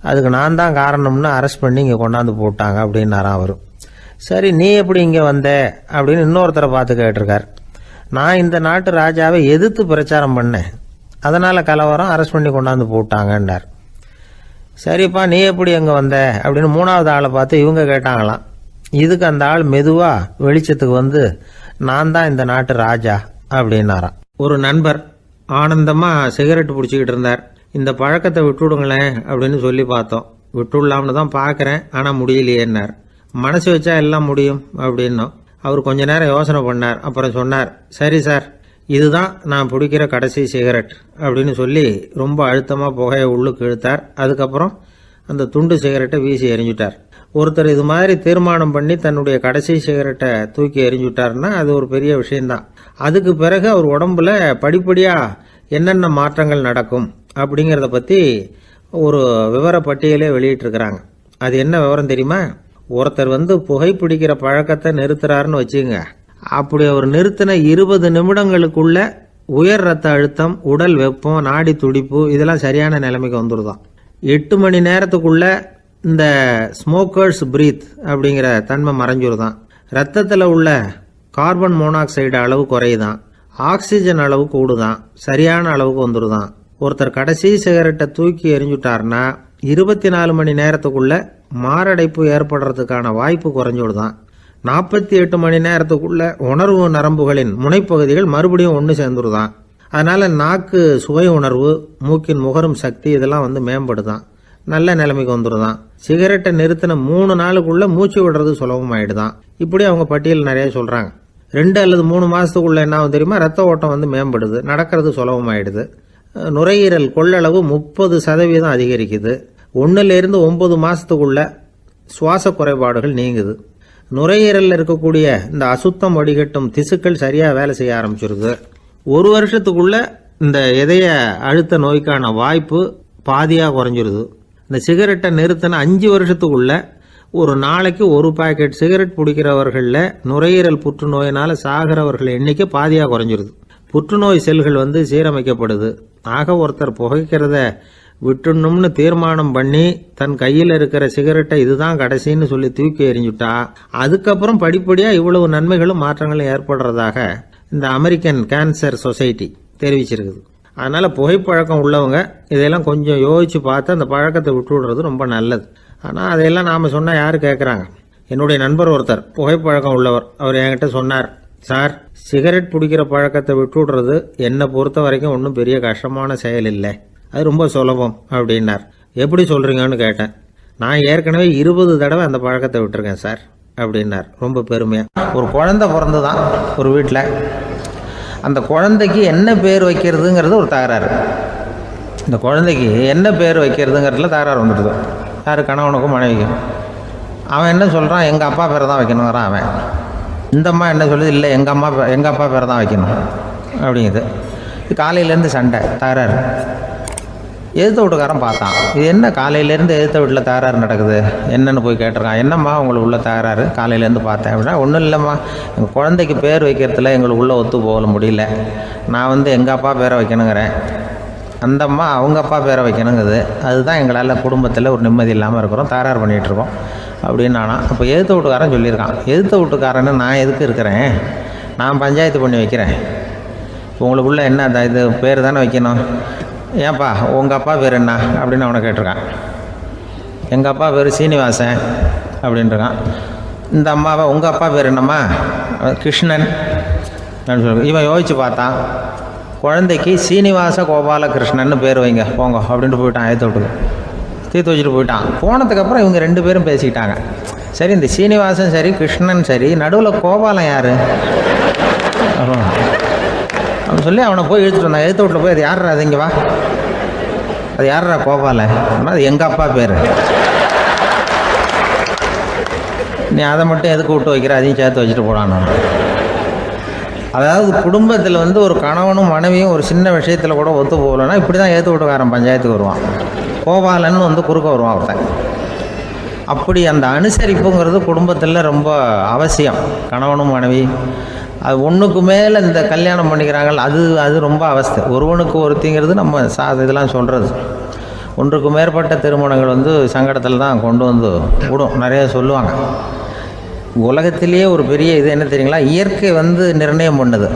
அதுக்கு நான் தான் காரணம்னு அரெஸ்ட் பண்ணி இங்கே கொண்டாந்து போட்டாங்க அப்படின்னாராம் அவர். சரி, நீ எப்படி இங்கே வந்த அப்படின்னு இன்னொருத்தரை பார்த்து கேட்டிருக்கார். நான் இந்த நாட்டு ராஜாவை எதிர்த்து பிரச்சாரம் பண்ணேன், அதனால் கலவரம், அரெஸ்ட் பண்ணி கொண்டாந்து போட்டாங்கன்னார். சரிப்பா, நீ எப்படி எங்கே வந்த அப்படின்னு 3வது ஆளை பார்த்து இவங்க கேட்டாங்களாம். இதுக்கு அந்த ஆள் மெதுவாக வெளிச்சத்துக்கு வந்து நான் தான் இந்த நாட்டு ராஜா அப்படின்னாராம். ஒரு நண்பர் ஆனந்தமாக சிகரெட் பிடிச்சிக்கிட்டு இருந்தார். இந்த பழக்கத்தை விட்டுவிடுங்களேன் அப்படின்னு சொல்லி பார்த்தோம். விட்டுடலாம்னு தான் பார்க்குறேன், ஆனால் முடியலையேன்னார். மனசு வச்சா எல்லாம் முடியும் அப்படின்னோம். அவர் கொஞ்ச நேரம் யோசனை பண்ணார். அப்புறம் சொன்னார், சரி சார், இதுதான் நான் பிடிக்கிற கடைசி சிகரெட் அப்படின்னு சொல்லி ரொம்ப அழுத்தமாக புகையை உள்ளுக்கு இழுத்தார். அதுக்கப்புறம் அந்த துண்டு சிகரெட்டை வீசி எறிஞ்சுட்டார். ஒருத்தர் இது மாதிரி தீர்மானம் பண்ணி தன்னுடைய கடைசி சிகரெட்டை தூக்கி எறிஞ்சுட்டாருன்னா அது ஒரு பெரிய விஷயம்தான். அதுக்கு பிறகு அவர் உடம்புல படிப்படியாக என்னென்ன மாற்றங்கள் நடக்கும் அப்படிங்கிறத பற்றி ஒரு விவர பட்டியலே வெளியிட்டிருக்கிறாங்க. அது என்ன விவரம் தெரியுமா? ஒருத்தர் புகைப்பிடிக்கிற பழக்கத்தை நிறுத்துறாருன்னு வச்சுங்க. அப்படி அவர் நிறுத்தின 20 நிமிடங்களுக்குள்ள உயர் ரத்த அழுத்தம், உடல் வெப்பம், நாடி துடிப்பு இதெல்லாம் சரியான நிலைமைக்கு வந்துடுதான். 8 மணி நேரத்துக்குள்ள இந்த ஸ்மோக்கர்ஸ் பிரீத் அப்படிங்கிற தன்மை மறைஞ்சிருதான். ரத்தத்தில் உள்ள கார்பன் மோனாக்சைடு அளவு குறையுதான், ஆக்சிஜன் அளவு கூடுதான், சரியான அளவுக்கு வந்துடுதான். ஒருத்தர் கடைசி சிகரெட்டை தூக்கி எறிஞ்சுட்டார்னா 24 மணி நேரத்துக்குள்ள மாரடைப்பு ஏற்படுறதுக்கான வாய்ப்பு குறைஞ்சுடுதான். 48 மணி நேரத்துக்குள்ள உணர்வு நரம்புகளின் முனைப்பகுதிகள் மறுபடியும் ஒன்று சேர்ந்துருதான். அதனால நாக்கு சுவை உணர்வு, மூக்கின் முகரும் சக்தி இதெல்லாம் மேம்படுதான், நல்ல நிலைமைக்கு வந்துடுதான். சிகரெட்டை நிறுத்தின 3 நாளுக்குள்ள மூச்சு விடுறது சுலபமாயிடுதான். இப்படி அவங்க பட்டியல் நிறைய சொல்றாங்க. 2 அல்லது 3 மாசத்துக்குள்ள என்ன ஆகும் தெரியுமா? ரத்த ஓட்டம் மேம்படுது, நடக்கிறது சுலபமாயிடுது. நுரையீரல் கொள்ளளவு 30% அதிகரிக்குது. 1லிருந்து 9 மாசத்துக்குள்ள சுவாச குறைபாடுகள் நீங்குது. நுரையீரலில் இருக்கக்கூடிய இந்த அசுத்தம் வடிகட்டும் திசுக்கள் சரியா வேலை செய்ய ஆரம்பிச்சிருது. 1 வருஷத்துக்குள்ள இந்த இதய அழுத்த நோய்க்கான வாய்ப்பு பாதியா குறைஞ்சிருது. இந்த சிகரெட்டை நிறுத்தின 5 வருஷத்துக்குள்ள ஒரு நாளைக்கு 1 பாக்கெட் சிகரெட் பிடிக்கிறவர்களில் நுரையீரல் புற்றுநோயினால சாகிறவர்கள் எண்ணிக்கை பாதியா குறைஞ்சிருது. புற்றுநோய் செல்கள் சீரமைக்கப்படுது. ஆக ஒருத்தர் புகைக்கிறத விட்டுணும்னு தீர்மானம் பண்ணி தன் கையில் இருக்கிற சிகரெட்டை இதுதான் கடைசின்னு சொல்லி தூக்கி எறிஞ்சுட்டா அதுக்கப்புறம் படிப்படியா இவ்வளவு நன்மைகளும் மாற்றங்களும் ஏற்படுறதாக இந்த அமெரிக்கன் கேன்சர் சொசைட்டி தெரிவிச்சிருக்குது. அதனால புகைப்பழக்கம் உள்ளவங்க இதையெல்லாம் கொஞ்சம் யோசிச்சு பார்த்து அந்த பழக்கத்தை விட்டு விடுறது ரொம்ப நல்லது. ஆனால் அதையெல்லாம் நாம சொன்னா யாரு கேட்குறாங்க? என்னுடைய நண்பர் ஒருத்தர் புகைப்பழக்கம் உள்ளவர், அவர் என்கிட்ட சொன்னார், சார், சிகரெட் பிடிக்கிற பழக்கத்தை விட்டு விடுறது என்னை பொறுத்த வரைக்கும் ஒன்றும் பெரிய கஷ்டமான செயல் இல்லை, அது ரொம்ப சுலபம் அப்படின்னார். எப்படி சொல்றீங்கன்னு கேட்டேன். நான் ஏற்கனவே 20 தடவை அந்த பழக்கத்தை விட்டுருக்கேன் சார் அப்படின்னார் ரொம்ப பெருமையா. ஒரு குழந்தை பிறந்துதான் ஒரு வீட்டில். அந்த குழந்தைக்கு என்ன பேர் வைக்கிறதுங்கிறது ஒரு தகராறு. இந்த குழந்தைக்கு என்ன பேர் வைக்கிறதுங்கிறதுல தகராறு வந்துடுது. யாரு? கணவனுக்கும் மனைவிக்கும். அவன் என்ன சொல்றான், எங்க அப்பா பேரை தான் வைக்கணுங்கிறான் அவன். இந்த அம்மா என்ன சொல்லுது, இல்லை எங்க அப்பா பேரை தான் வைக்கணும் அப்படிங்குது. காலையிலேருந்து சண்டை, தகராறு. எதிர்த்த வீட்டுக்காரன் பார்த்தான், இது என்ன காலையிலேருந்து எதிர்த்த வீட்டில் தகராறு நடக்குது, என்னன்னு போய் கேட்டிருக்கான். என்னம்மா உங்களுக்கு உள்ள தகராறு, காலையிலேருந்து பார்த்தேன் அப்படின்னா. ஒன்றும் இல்லைம்மா, எங்கள் குழந்தைக்கு பேர் வைக்கிறதுல எங்களுக்கு உள்ள ஒத்து போக முடியல. நான் எங்கள் அப்பா பேரை வைக்கணுங்கிறேன், அந்த அம்மா அவங்க அப்பா பேரை வைக்கணுங்குது. அதுதான் எங்களால் குடும்பத்தில் ஒரு நிம்மதி இல்லாமல் இருக்கிறோம், தகராறு பண்ணிகிட்ருக்கோம் அப்படின்னு நானா. அப்போ எதிர்த்த வீட்டுக்காரன் சொல்லியிருக்கான், எதிர்த்த வீட்டுக்காரன்னு நான் எதுக்கு இருக்கிறேன், நான் பஞ்சாயத்து பண்ணி வைக்கிறேன். உங்களுக்குள்ள என்ன இது பேர் தானே வைக்கணும், ஏன்ப்பா உங்கள் அப்பா பேர் என்ன அப்படின்னு அவனை கேட்டிருக்கான். எங்கள் அப்பா பேர் சீனிவாசன் அப்படின்ட்டுருக்கான். இந்த அம்மாவை உங்கள் அப்பா பேர் என்னம்மா, கிருஷ்ணன் அப்படின்னு சொல்லி. இவன் யோசிச்சு பார்த்தான், குழந்தைக்கு சீனிவாச கோபாலகிருஷ்ணன் பேர் வைங்க போங்க அப்படின்ட்டு போயிட்டான். ஏற்ற விட்டுக்கு தீர்த்து வச்சுட்டு போயிட்டான். போனதுக்கப்புறம் இவங்க 2 பேரும் பேசிக்கிட்டாங்க. சரி, இந்த சீனிவாசன் சரி, கிருஷ்ணன் சரி, நடுவில் கோபாலம் யார் அப்படின்னு சொல்லி அவனை போய் இழுத்துட்டு வந்தான். எழுத்து வீட்டில் போய் அது யாரா, அது இங்கே வா, அது யாரா கோபால, அது எங்கள் அப்பா பேர். நீ அதை மட்டும் எதுக்கு விட்டு வைக்கிற, அதையும் சேர்த்து வச்சுட்டு போடான்னு. அதாவது குடும்பத்தில் வந்து ஒரு கணவனும் மனைவியும் ஒரு சின்ன விஷயத்தில் கூட ஒத்து போகலைன்னா இப்படி தான் ஏற்று விட்டுக்காரன் பஞ்சாயத்துக்கு வருவான். கோபாலன்னு வந்து குறுக்க வருவான் ஒருத்தன். அப்படி அந்த அனுசரிப்புங்கிறது குடும்பத்தில் ரொம்ப அவசியம். கணவனும் மனைவி அது ஒன்றுக்கு மேலே இந்த கல்யாணம் பண்ணிக்கிறாங்க, அது ரொம்ப அவஸ்தை. ஒருவனுக்கு ஒருத்திங்கிறது நம்ம இதெல்லாம் சொல்கிறது. ஒன்றுக்கு மேற்பட்ட திருமணங்கள் வந்து சங்கடத்தில் தான் கொண்டு வந்து விடும். நிறைய சொல்லுவாங்க. உலகத்திலேயே ஒரு பெரிய இது என்ன தெரியுங்களா, இயற்கை வந்து நிர்ணயம் பண்ணுது.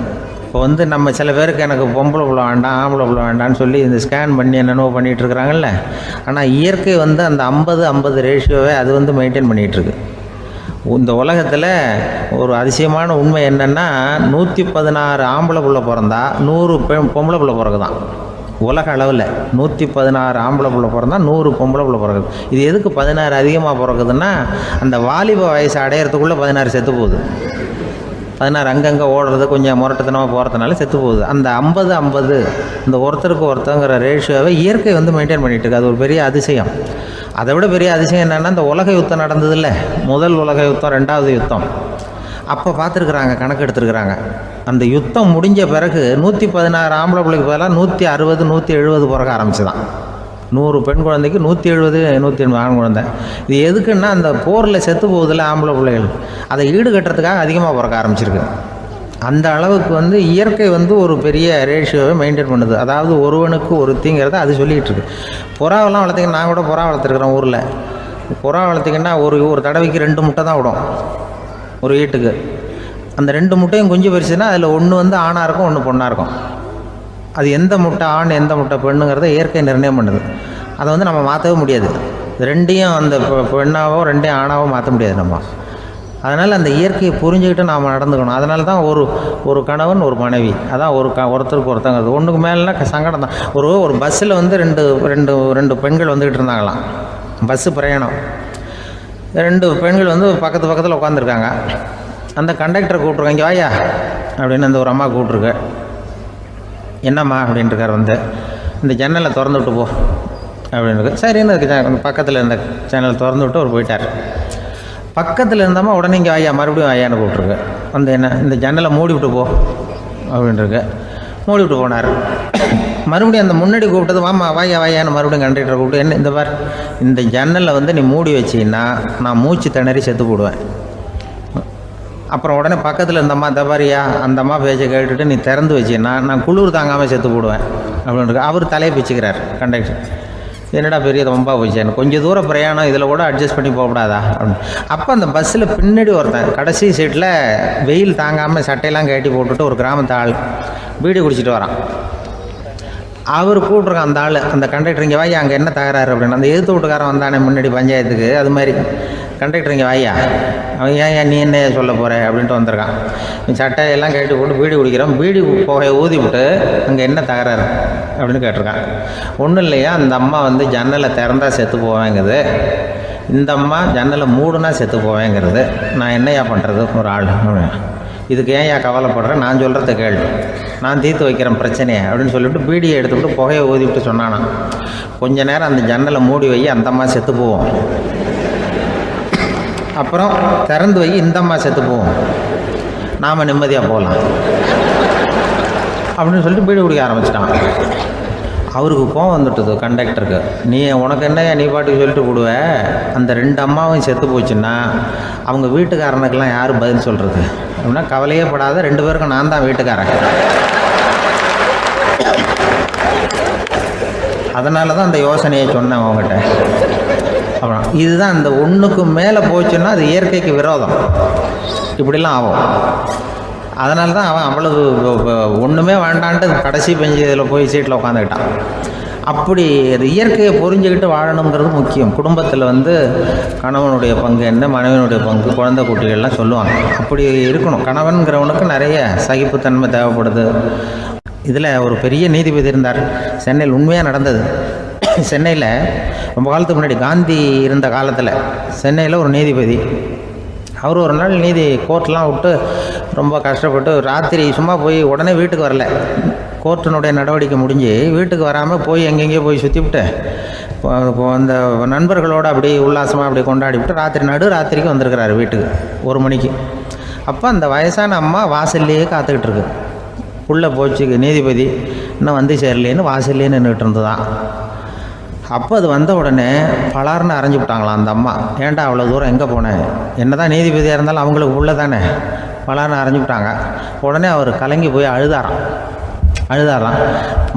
இப்போ வந்து நம்ம சில பேருக்கு எனக்கு பொம்பளை பிள்ளை வேண்டாம் ஆம்பளை பிள்ளை வேண்டான்னு சொல்லி இந்த ஸ்கேன் பண்ணி என்னென்னோ பண்ணிகிட்டு இருக்கிறாங்கல்ல. ஆனால் இயற்கை வந்து அந்த 50-50 ரேஷியோவை அது வந்து மெயின்டைன் பண்ணிகிட்ருக்கு. இந்த உலகத்தில் ஒரு அதிசயமான உண்மை என்னென்னா 116 ஆம்பளை பிள்ளை பிறந்தா 100 பொம்பளை பிள்ளை பிறகுதான். உலக அளவில் 116 ஆம்பளை பிள்ளை பிறந்தா 100 பொம்பளை பிள்ளை பிறகுது. இது எதுக்கு 16 அதிகமாக பிறகுதுன்னா, அந்த வாலிப வயசு அடையிறதுக்குள்ளே 16 செத்து போகுது. 16 அங்கங்கே ஓடுறது கொஞ்சம் முரட்டுத்தனமாக போகிறதுனால செத்து போகுது. அந்த 50-50 இந்த ஒருத்தருக்கு ஒருத்தங்கிற ரேஷியோவை இயற்கை வந்து மெயின்டைன் பண்ணிகிட்டு இருக்கு. அது ஒரு பெரிய அதிசயம். அதை விட பெரிய அதிசயம் என்னென்னா, இந்த உலக யுத்தம் நடந்ததில்ல, முதல் உலக யுத்தம், 2வது யுத்தம், அப்போ பார்த்துருக்குறாங்க, கணக்கு எடுத்துருக்குறாங்க. அந்த யுத்தம் முடிஞ்ச பிறகு 116 ஆம்பளை பிள்ளைக்கு பதிலாக 160 170 பிறக்க ஆரம்பிச்சுதான். 100 பெண் குழந்தைக்கு 170 180 ஆண் குழந்தை. இது எதுக்குன்னா, அந்த போரில் செத்து போகுதில்ல ஆம்பளை பிள்ளைகள், அதை ஈடுகட்டுறதுக்காக அதிகமாக பிறக்க ஆரம்பிச்சிருக்கு. அந்த அளவுக்கு வந்து இயற்கை வந்து ஒரு பெரிய ரேஷியோவை மெயின்டைன் பண்ணுது. அதாவது ஒருவனுக்கு ஒருத்திங்கிறத அது சொல்லிகிட்டு இருக்கு. புறாவெல்லாம் வளர்த்திங்கன்னா, நான் கூட புறா வளர்த்துருக்குறேன் ஊரில். புறா வளர்த்திங்கன்னா ஒரு தடவைக்கு 2 முட்டை தான் விடும் ஒரு வீட்டுக்கு. அந்த 2 முட்டையும் குஞ்சு பறிச்சுன்னா அதில் ஒன்று வந்து ஆணாக இருக்கும், ஒன்று பொண்ணாக இருக்கும். அது எந்த முட்டை ஆண் எந்த முட்டை பெண்ணுங்கிறத இயற்கை நிர்ணயம் பண்ணுது. அதை வந்து நம்ம மாற்றவே முடியாது. ரெண்டையும் அந்த பெண்ணாவோ 2 ஆணாவோ மாற்ற முடியாது நம்ம. அதனால் அந்த இயற்கையை புரிஞ்சுக்கிட்டு நாம் நடந்துக்கணும். அதனால தான் ஒரு கணவன் ஒரு மனைவி, அதான் ஒருத்தருக்கு ஒருத்தங்கிறது. ஒன்றுக்கு மேலேனா சங்கடம் தான். ஒரு பஸ்ஸில் வந்து ரெண்டு பெண்கள் வந்துக்கிட்டு இருந்தாங்களாம். பஸ்ஸு பிரயாணம். 2 பெண்கள் வந்து பக்கத்தில் உட்காந்துருக்காங்க. அந்த கண்டக்டரை கூப்பிட்ருக்காங்க, இங்கே வாயா அப்படின்னு அந்த ஒரு அம்மா கூப்பிட்ருக்கு. என்னம்மா அப்படின்ட்டுருக்கார். வந்து இந்த ஜன்னலை திறந்து விட்டு போ அப்படின்னு. சரின்னு அதுக்கு பக்கத்தில் இருந்த ஜன்னலை திறந்து விட்டு அவர் போயிட்டார். பக்கத்தில் இருந்தம்மா உடனே இங்கே வாயா மறுபடியும் வாயான்னு கூப்பிட்ருக்கு. வந்து என்ன இந்த ஜன்னலை மூடி விட்டு போ அப்படின்ட்டுருக்கு. மூடி விட்டு போனார். மறுபடியும் அந்த முன்னாடி கூப்பிட்டது வாமா வாயான்னு மறுபடியும் கண்டக்டரை கூப்பிட்டு, என்ன இந்த பார், இந்த ஜன்னலை வந்து நீ மூடி வச்சின்னா நான் மூச்சு திணறி செத்து போடுவேன். அப்புறம் உடனே பக்கத்தில் இருந்தம்மா தபாரியா அந்த அம்மா பேச்சை கேட்டுட்டு நீ திறந்து வச்சின்னா நான் குளிர் தாங்காமல் செத்து போடுவேன் அப்படின்ட்டு அவர் தலையை பிச்சுக்கிறார் கண்டக்டர். என்னடா பெரிய ரொம்ப போச்சேன்னு, கொஞ்சம் தூரம் பிரயாணம், இதில் கூட அட்ஜஸ்ட் பண்ணி போகக்கூடாதா அப்படின்னு. அப்போ அந்த பஸ்ஸில் பின்னாடி ஒருத்தன் கடைசி சீட்டில் வெயில் தாங்காமல் சட்டையெல்லாம் கட்டி போட்டுட்டு ஒரு கிராமத்து ஆள் பீடி குடிச்சிட்டு வரான். அவர் கூப்பிட்ருக்கான் அந்த ஆள், அந்த கண்டக்டர் இங்கே வாயா அங்கே என்ன தகராறு அப்படின்னு. அந்த எதிர்த்து வீட்டுக்காரன் வந்தானே முன்னாடி பஞ்சாயத்துக்கு, அது மாதிரி கண்டக்டர் இங்கே வாயா, அவன் ஏன் நீ என்ன சொல்ல போகிற அப்படின்ட்டு வந்திருக்கான். சட்டையெல்லாம் கேட்டு போட்டு பீடி குடிக்கிறான். பீடி புகையை ஊதி விட்டு அங்கே என்ன தகராறு அப்படின்னு கேட்டிருக்கான். ஒன்றும் இல்லையா, அந்த அம்மா வந்து ஜன்னலை திறந்தா செத்து போவேங்கிறது, இந்த அம்மா ஜன்னலை மூடுனா செத்து போவேங்கிறது, நான் என்னையா பண்ணுறது ஒரு ஆள், இதுக்கு ஏன் கவலைப்படுறேன், நான் சொல்கிறத கேள்வி, நான் தீர்த்து வைக்கிறேன் பிரச்சனையை அப்படின்னு சொல்லிவிட்டு பீடியை எடுத்துக்கிட்டு புகையை ஊதிவிட்டு சொன்னானா, கொஞ்ச நேரம் அந்த ஜன்னலை மூடி வை, அந்த அம்மா செத்து போவோம், அப்புறம் திறந்து வை, இந்த அம்மா செத்து போவோம், நாம் நிம்மதியாக போகலாம் அப்படின்னு சொல்லிட்டு பீடி குடிக்க ஆரம்பிச்சிட்டான். அவருக்கு கோவம் வந்துட்டுது கண்டக்டருக்கு. உனக்கு என்ன நீ பாட்டுக்கு சொல்லிட்டு போடுவ, அந்த 2 அம்மாவும் செத்து போச்சுன்னா அவங்க வீட்டுக்காரனுக்கெல்லாம் யார் பதில் சொல்கிறது அப்படின்னா, கவலையே படாத, 2 பேருக்கும் நான் தான் வீட்டுக்காரன். அதனால தான் அந்த யோசனையை சொன்னேன் அவங்ககிட்ட. அப்புறம் இதுதான் இந்த ஒன்றுக்கு மேலே போச்சுன்னா அது இயற்கைக்கு விரோதம், இப்படிலாம் ஆகும். அதனால தான் அவன் அவ்வளவு ஒன்றுமே வேண்டான்ட்டு கடைசி பெஞ்சு இதில் போய் சீட்டில் உட்காந்துக்கிட்டான். அப்படி அது இயற்கையை புரிஞ்சுக்கிட்டு வாழணுங்கிறது முக்கியம். குடும்பத்தில் வந்து கணவனுடைய பங்கு என்ன, மனைவியினுடைய பங்கு, குழந்தை குட்டிகள்லாம் சொல்லுவாங்க. அப்படி இருக்கணும். கணவன்கிறவனுக்கு நிறைய சகிப்புத்தன்மை தேவைப்படுது. இதில் ஒரு பெரிய நீதிபதி இருந்தார் சென்னையில், உண்மையாக நடந்தது. சென்னையில் ரொம்ப காலத்துக்கு முன்னாடி காந்தி இருந்த காலத்தில் சென்னையில் ஒரு நீதிபதி, அவர் ஒரு நாள் நீதி கோர்ட்லாம் விட்டு ரொம்ப கஷ்டப்பட்டு ராத்திரி சும்மா போய் உடனே வீட்டுக்கு வரல, கோர்ட்டினுடைய நடவடிக்கை முடிஞ்சு வீட்டுக்கு வராமல் போய் எங்கெங்கேயோ போய் சுற்றிவிட்டு இப்போ அந்த நண்பர்களோடு அப்படி உல்லாசமாக அப்படி கொண்டாடிவிட்டு நடுராத்திரிக்கு வந்திருக்கிறாரு வீட்டுக்கு 1 மணிக்கு. அப்போ அந்த வயசான அம்மா வாசல்லையே காத்துக்கிட்டு இருக்கு. உள்ளே போச்சு நீதிபதி இன்னும் வந்து சேரலேன்னு வாசல்லையே நின்றுட்டு இருந்துதான். அப்போ அது வந்த உடனே பலார்னு அரைஞ்சி விட்டாங்களாம் அந்த அம்மா. ஏன்டா அவ்வளோ தூரம் எங்கே போனேன்? என்ன தான் நீதிபதியாக இருந்தாலும் அவங்களுக்கு உள்ள தானே. பலார்னு அரைஞ்சி விட்டாங்க. உடனே அவர் கலங்கி போய் அழுதாராம்.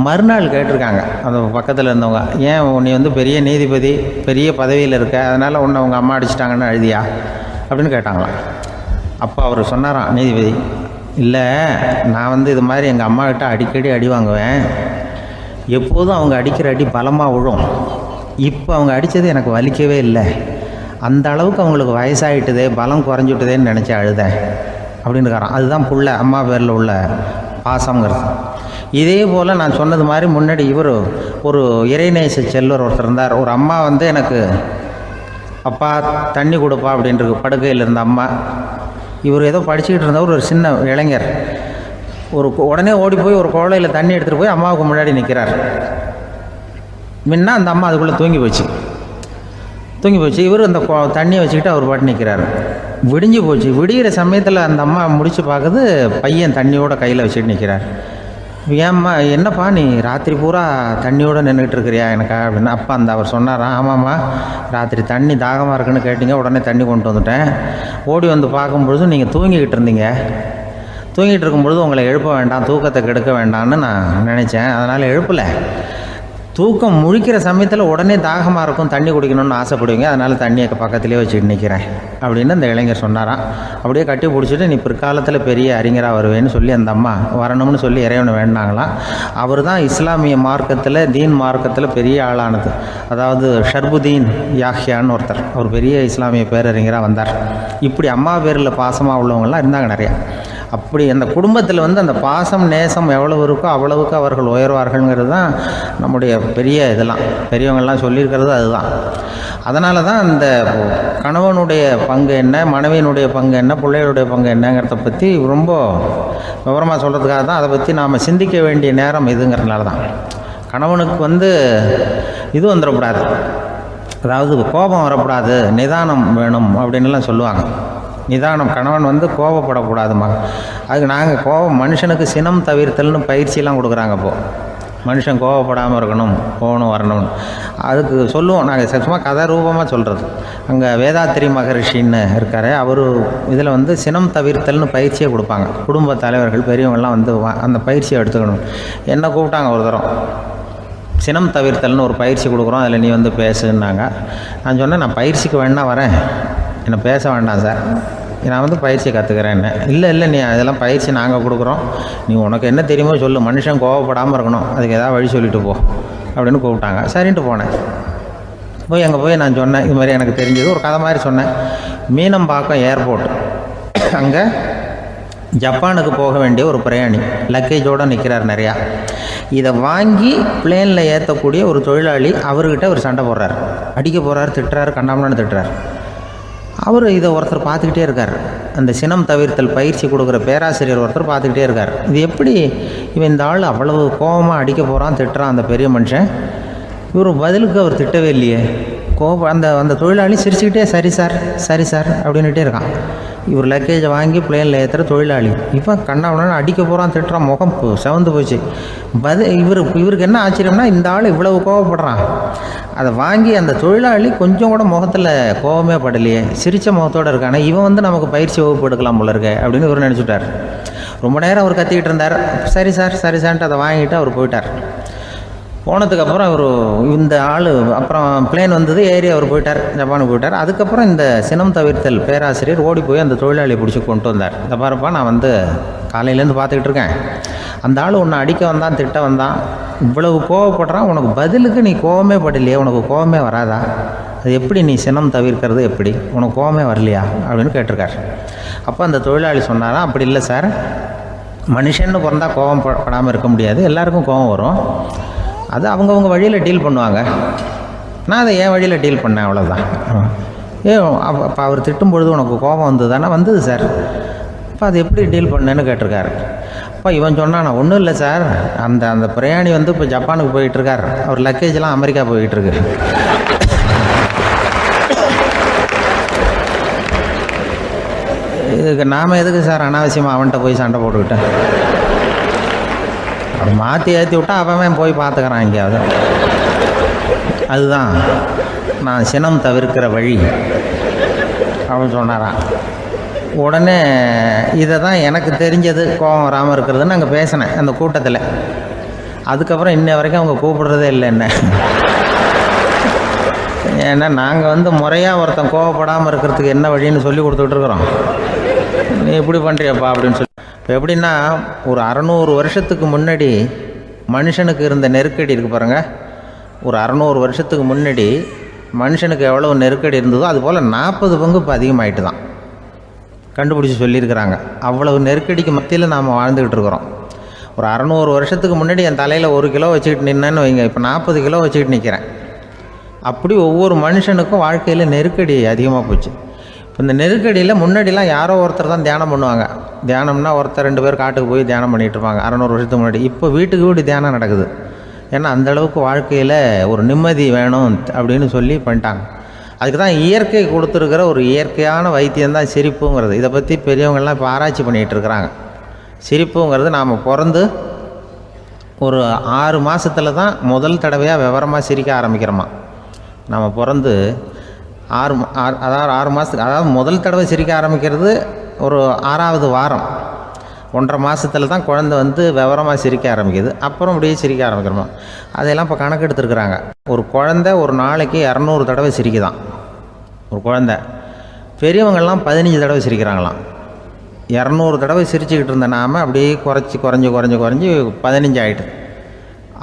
மறுநாள் கேட்டிருக்காங்க அந்த பக்கத்தில் இருந்தவங்க, ஏன் நீ வந்து பெரிய நீதிபதி, பெரிய பதவியில் இருக்க, அதனால் உன்னை அவங்க அம்மா அடிச்சிட்டாங்கன்னு அழுதியா அப்படின்னு கேட்டாங்களாம். அப்போ அவர் சொன்னாராம் நீதிபதி, இல்லை நான் வந்து இது மாதிரி எங்கள் அம்மாக்கிட்ட அடிக்கடி அடி வாங்குவேன். எப்போதும் அவங்க அடிக்கிற அடி பலமாக விழும். இப்போ அவங்க அடித்தது எனக்கு வலிக்கவே இல்லை. அந்த அளவுக்கு அவங்களுக்கு வயசாகிட்டுதே, பலம் குறைஞ்சிட்டுதேன்னு நினச்சி அழுதேன் அப்படின்னு இருக்காராம். அதுதான் புள்ள அம்மா பேரில் உள்ள பாசங்கிறது. இதே போல் நான் சொன்னது மாதிரி முன்னாடி இவர் ஒரு இறைநேச செல்வர் ஒருத்தர் இருந்தார். ஒரு அம்மா வந்து எனக்கு அப்பா தண்ணி கொடுப்பா அப்படின்ட்டு படுக்கையில் இருந்த அம்மா. இவர் ஏதோ படிச்சுக்கிட்டு இருந்தவர், ஒரு சின்ன இளைஞர். உடனே ஓடி போய் ஒரு குவளையில் தண்ணி எடுத்துகிட்டு போய் அம்மாவுக்கு முன்னாடி நிற்கிறார். முன்னா அந்த அம்மா அதுக்குள்ளே தூங்கி போச்சு. இவர் அந்த தண்ணியை வச்சுக்கிட்டு அவர் பாட்டு நிற்கிறார். விடிஞ்சு போச்சு. விடிகிற சமயத்தில் அந்த அம்மா முடிச்சு பார்க்குது, பையன் தண்ணியோட கையில் வச்சுட்டு நிற்கிறார். ஏம்மா என்னப்பா நீ ராத்திரி பூரா தண்ணியோடு நின்றுட்டு இருக்கிறியா எனக்கா அப்படின்னு. அப்பா அவர் சொன்னாராம், ஆமாம்மா ராத்திரி தண்ணி தாகமாக இருக்குன்னு கேட்டிங்க, உடனே தண்ணி கொண்டு வந்துட்டேன். ஓடி வந்து பார்க்கும்பொழுது நீங்கள் தூங்கிக்கிட்டு இருந்தீங்க. தூங்கிட்டு இருக்கும்பொழுது உங்களை எழுப்ப வேண்டாம், தூக்கத்தை கெடுக்க வேண்டாம்னு நான் நினச்சேன். அதனால் எழுப்பலை. தூக்கம் முழிக்கிற சமயத்தில் உடனே தாகமாக இருக்கும், தண்ணி குடிக்கணும்னு ஆசைப்படுவீங்க, அதனால் தண்ணியை பக்கத்துலேயே வச்சுட்டு நிற்கிறேன் அப்படின்னு அந்த இளைஞர் சொன்னாராம். அப்படியே கட்டி பிடிச்சிட்டு நீ பிற்காலத்தில் பெரிய அறிஞராக வருவேன்னு சொல்லி அந்த அம்மா வரணும்னு சொல்லி இறைவனை வேண்டாங்களாம். அவர் தான் இஸ்லாமிய மார்க்கத்தில், தீன் மார்க்கத்தில் பெரிய ஆளானது. அதாவது ஷர்புதீன் யாஹ்யான்னு ஒருத்தர், அவர் பெரிய இஸ்லாமிய பேரறிஞராக வந்தார். இப்படி அம்மா பேரில் பாசமாக உள்ளவங்கள்லாம் இருந்தாங்க நிறையா. அப்படி அந்த குடும்பத்தில் வந்து அந்த பாசம் நேசம் எவ்வளவு இருக்கோ அவ்வளவுக்கு அவர்கள் உயர்வார்கள்ங்கிறது தான் நம்முடைய பெரிய இதெல்லாம் பெரியவங்கள்லாம் சொல்லியிருக்கிறது அதுதான். அதனால தான் அந்த கணவனுடைய பங்கு என்ன, மனைவியினுடைய பங்கு என்ன, பிள்ளைகளுடைய பங்கு என்னங்கிறத பற்றி ரொம்ப விவரமாக சொல்கிறதுக்காக தான் அதை பற்றி நாம் சிந்திக்க வேண்டிய நேரம் இதுங்கிறதுனால தான். கணவனுக்கு வந்து இது வந்துடக்கூடாது, அதாவது கோபம் வரக்கூடாது, நிதானம் வேணும் அப்படின்லாம் சொல்லுவாங்க. நிதானம், கணவன் வந்து கோபப்படக்கூடாதுமா. அதுக்கு நாங்கள் மனுஷனுக்கு சினம் தவிர்த்தல்னு பயிற்சியெல்லாம் கொடுக்குறாங்க. இப்போது மனுஷன் கோபப்படாமல் இருக்கணும், போகணும் வரணும்னு அதுக்கு சொல்லுவோம் நாங்கள். சும்மா கதை ரூபமாக சொல்கிறது. அங்கே வேதாத்திரி மகரிஷின்னு இருக்கார், அவர் இதில் வந்து சினம் தவிர்த்தல்னு பயிற்சியை கொடுப்பாங்க. குடும்ப தலைவர்கள் பெரியவங்கள்லாம் வந்து அந்த பயிற்சியை எடுத்துக்கணும். என்னை கூப்பிட்டாங்க ஒரு தரம், சினம் தவிர்த்தல்னு ஒரு பயிற்சி கொடுக்குறோம், அதில் நீ வந்து பேசுன்னாங்க. நான் சொன்னேன், நான் பயிற்சிக்கு வேணா வரேன், என்னை பேச வேண்டாம் சார், நான் வந்து பயிற்சியை கற்றுக்கிறேன்னு. இல்லை நீ அதெல்லாம் பயிற்சி நாங்கள் கொடுக்குறோம், நீ உனக்கு என்ன தெரியுமோ சொல்லு, மனுஷன் கோவப்படாமல் இருக்கணும், அதுக்கு ஏதாவது வழி சொல்லிட்டு போ அப்படின்னு கூப்பிட்டாங்க. சரின்ட்டு போனேன். போய் அங்கே போய் நான் சொன்னேன், இது மாதிரி எனக்கு தெரிஞ்சது ஒரு கதை மாதிரி சொன்னேன். மீனம்பாக்கம் ஏர்போர்ட், அங்கே ஜப்பானுக்கு போக வேண்டிய ஒரு பிரயாணி லக்கேஜோடு நிற்கிறார் நிறையா. இதை வாங்கி பிளேனில் ஏற்றக்கூடிய ஒரு தொழிலாளி அவர்கிட்ட ஒரு சண்டை போடுறார், அடிக்க போகிறார், திட்டுறாரு, கண்டாமலான்னு திட்டுறார். அவர் இதை ஒருத்தர் பார்த்துக்கிட்டே இருக்கார். அந்த சினம் தவிர்த்தல் பயிற்சி கொடுக்குற பேராசிரியர் ஒருத்தர் பார்த்துக்கிட்டே இருக்கார். இது எப்படி இவன் இந்த ஆள் அவ்வளவு கோபமாக அடிக்க போகிறான், திட்டுறான் அந்த பெரிய மனுஷன், இவர் பதிலுக்கு அவர் திட்டவே இல்லையே. அந்த தொழிலாளி சிரிச்சுக்கிட்டே சரி சார் அப்படின்னுட்டே இருக்கான். இவர் லக்கேஜை வாங்கி பிளேனில் ஏற்றுற தொழிலாளி இப்போ கண்ணாவுன்னு அடிக்க போகிறான், திட்டுறான், முகம் செவந்து போச்சு. இவருக்கு என்ன ஆச்சரியம்னா, இந்த ஆள் இவ்வளவு கோவப்படுறான், அதை வாங்கி அந்த தொழிலாளி கொஞ்சம் கூட முகத்தில் கோபமே படலையே, சிரித்த முகத்தோடு இருக்கானே, இவன் வந்து நமக்கு பயிற்சி வகுப்பு எடுக்கலாம் போல இருக்கே அப்படின்னு இவர் நினச்சிட்டார். ரொம்ப நேரம் அவர் கத்திக்கிட்டு இருந்தார். சரி சார்ன்ட்டு அதை வாங்கிட்டு அவர் போயிட்டார். போனதுக்கப்புறம் அவர் இந்த ஆள் அப்புறம் பிளேன் வந்தது, ஏறி அவர் போயிட்டார், ஜப்பானுக்கு போயிட்டார். அதுக்கப்புறம் இந்த சினம் தவிர்த்தல் பேராசிரியர் ஓடி போய் அந்த தொழிலாளியை பிடிச்சி கொண்டு வந்தார். இந்த பாருப்பா, நான் வந்து காலையிலேருந்து பார்த்துக்கிட்டு இருக்கேன், அந்த ஆள் உன்னை அடிக்க வந்தான், திட்ட வந்தான், இவ்வளவு கோவப்படுறான், உனக்கு பதிலுக்கு நீ கோவமே படலையே, உனக்கு கோவமே வராதா, அது எப்படி நீ சினம் தவிர்க்கிறது, எப்படி உனக்கு கோவமே வரலையா அப்படின்னு கேட்டிருக்கார். அப்போ அந்த தொழிலாளி சொன்னாராம், அப்படி இல்லை சார், மனுஷன்னு பிறந்தால் கோவம் படாமல் இருக்க முடியாது, எல்லாருக்கும் கோவம் வரும், அது அவங்கவுங்க வழியில் டீல் பண்ணுவாங்க, நான் அதை என் வழியில் டீல் பண்ணேன், அவ்வளோதான். அப்போ அவர் திட்டும் பொழுது உனக்கு கோபம் வந்தது தானே? வந்தது சார். அப்போ அது எப்படி டீல் பண்ணேன்னு கேட்டிருக்காரு. அப்போ இவன் சொன்னான், ஒன்றும் இல்லை சார், அந்த அந்த பிரயாணி வந்து இப்போ ஜப்பானுக்கு போயிட்டுருக்கார், அவர் லக்கேஜெலாம் அமெரிக்கா போயிட்டுருக்கு. இதுக்கு நாம் எதுக்கு சார் அனாவசியமாக அவன்கிட்ட போய் சண்டை போட்டுக்கிட்டேன்? அப்படி மாற்றி ஏற்றி விட்டா அவன் போய் பார்த்துக்கிறான் எங்கேயாவது. அதுதான் நான் சினம் தவிர்க்கிற வழி அப்படின்னு சொன்னாரான். உடனே இதை தான் எனக்கு தெரிஞ்சது கோபம் வராமல் இருக்கிறதுன்னு அங்கே பேசினேன் அந்த கூட்டத்தில். அதுக்கப்புறம் இன்ன வரைக்கும் அவங்க கூப்பிடுறதே இல்லை என்ன. ஏன்னா நாங்கள் வந்து முறையாக ஒருத்தன் கோவப்படாமல் இருக்கிறதுக்கு என்ன வழின்னு சொல்லி கொடுத்துட்ருக்குறோம். நீ இப்படி பண்ணுறியப்பா அப்படின்னு சொல்லி. இப்போ எப்படின்னா, ஒரு 600 வருஷத்துக்கு முன்னாடி மனுஷனுக்கு இருந்த நெருக்கடி இருக்குது பாருங்கள். ஒரு 600 வருஷத்துக்கு முன்னாடி மனுஷனுக்கு எவ்வளோ நெருக்கடி இருந்ததோ அதுபோல் 40 பங்கு இப்போ அதிகமாகிட்டு தான் கண்டுபிடிச்சி சொல்லியிருக்கிறாங்க. அவ்வளவு நெருக்கடிக்கு மத்தியில் நாம் வாழ்ந்துக்கிட்டு இருக்கிறோம். ஒரு 600 வருஷத்துக்கு முன்னாடி என் தலையில் 1 கிலோ வச்சுக்கிட்டு நின்னேன்னு வைங்க, இப்போ 40 கிலோ வச்சுக்கிட்டு நிற்கிறேன். அப்படி ஒவ்வொரு மனுஷனுக்கும் வாழ்க்கையில் நெருக்கடி அதிகமாக போச்சு. இப்போ இந்த நெருக்கடியில் முன்னாடிலாம் யாரோ ஒருத்தர் தான் தியானம் பண்ணுவாங்க. தியானம்னா ஒருத்தர் 2 பேர் காட்டுக்கு போய் தியானம் பண்ணிகிட்டு இருப்பாங்க 600 வருஷத்துக்கு முன்னாடி. இப்போ வீட்டுக்கு வீடு தியானம் நடக்குது. ஏன்னா அந்தளவுக்கு வாழ்க்கையில் ஒரு நிம்மதி வேணும் அப்படின்னு சொல்லி பண்ணிட்டாங்க. அதுக்கு தான் இயற்கை கொடுத்துருக்கிற ஒரு இயற்கையான வைத்தியம்தான் சிரிப்புங்கிறது. இதை பற்றி பெரியவங்கள்லாம் இப்போ ஆராய்ச்சி பண்ணிகிட்டு இருக்கிறாங்க. சிரிப்புங்கிறது நாம் பிறந்து ஒரு 6 மாதத்தில் தான் முதல் தடவையாக விவரமாக சிரிக்க ஆரம்பிக்கிறோமா. நம்ம பிறந்து 6 மாதத்துக்கு, அதாவது முதல் தடவை சிரிக்க ஆரம்பிக்கிறது ஒரு 6ஆவது வாரம், 1.5 மாதத்தில் தான் குழந்தை வந்து விவரமாக சிரிக்க ஆரம்பிக்குது. அப்புறம் அப்படியே சிரிக்க ஆரம்பிக்கிறோமா. அதையெல்லாம் இப்போ கணக்கு எடுத்துருக்குறாங்க. ஒரு குழந்தை ஒரு நாளைக்கு 200 தடவை சிரிக்குதான் ஒரு குழந்தை. பெரியவங்கள்லாம் 15 தடவை சிரிக்கிறாங்களாம். 200 தடவை சிரிச்சுக்கிட்டு இருந்த நாம் அப்படியே குறைஞ்சி 15 ஆகிட்டு.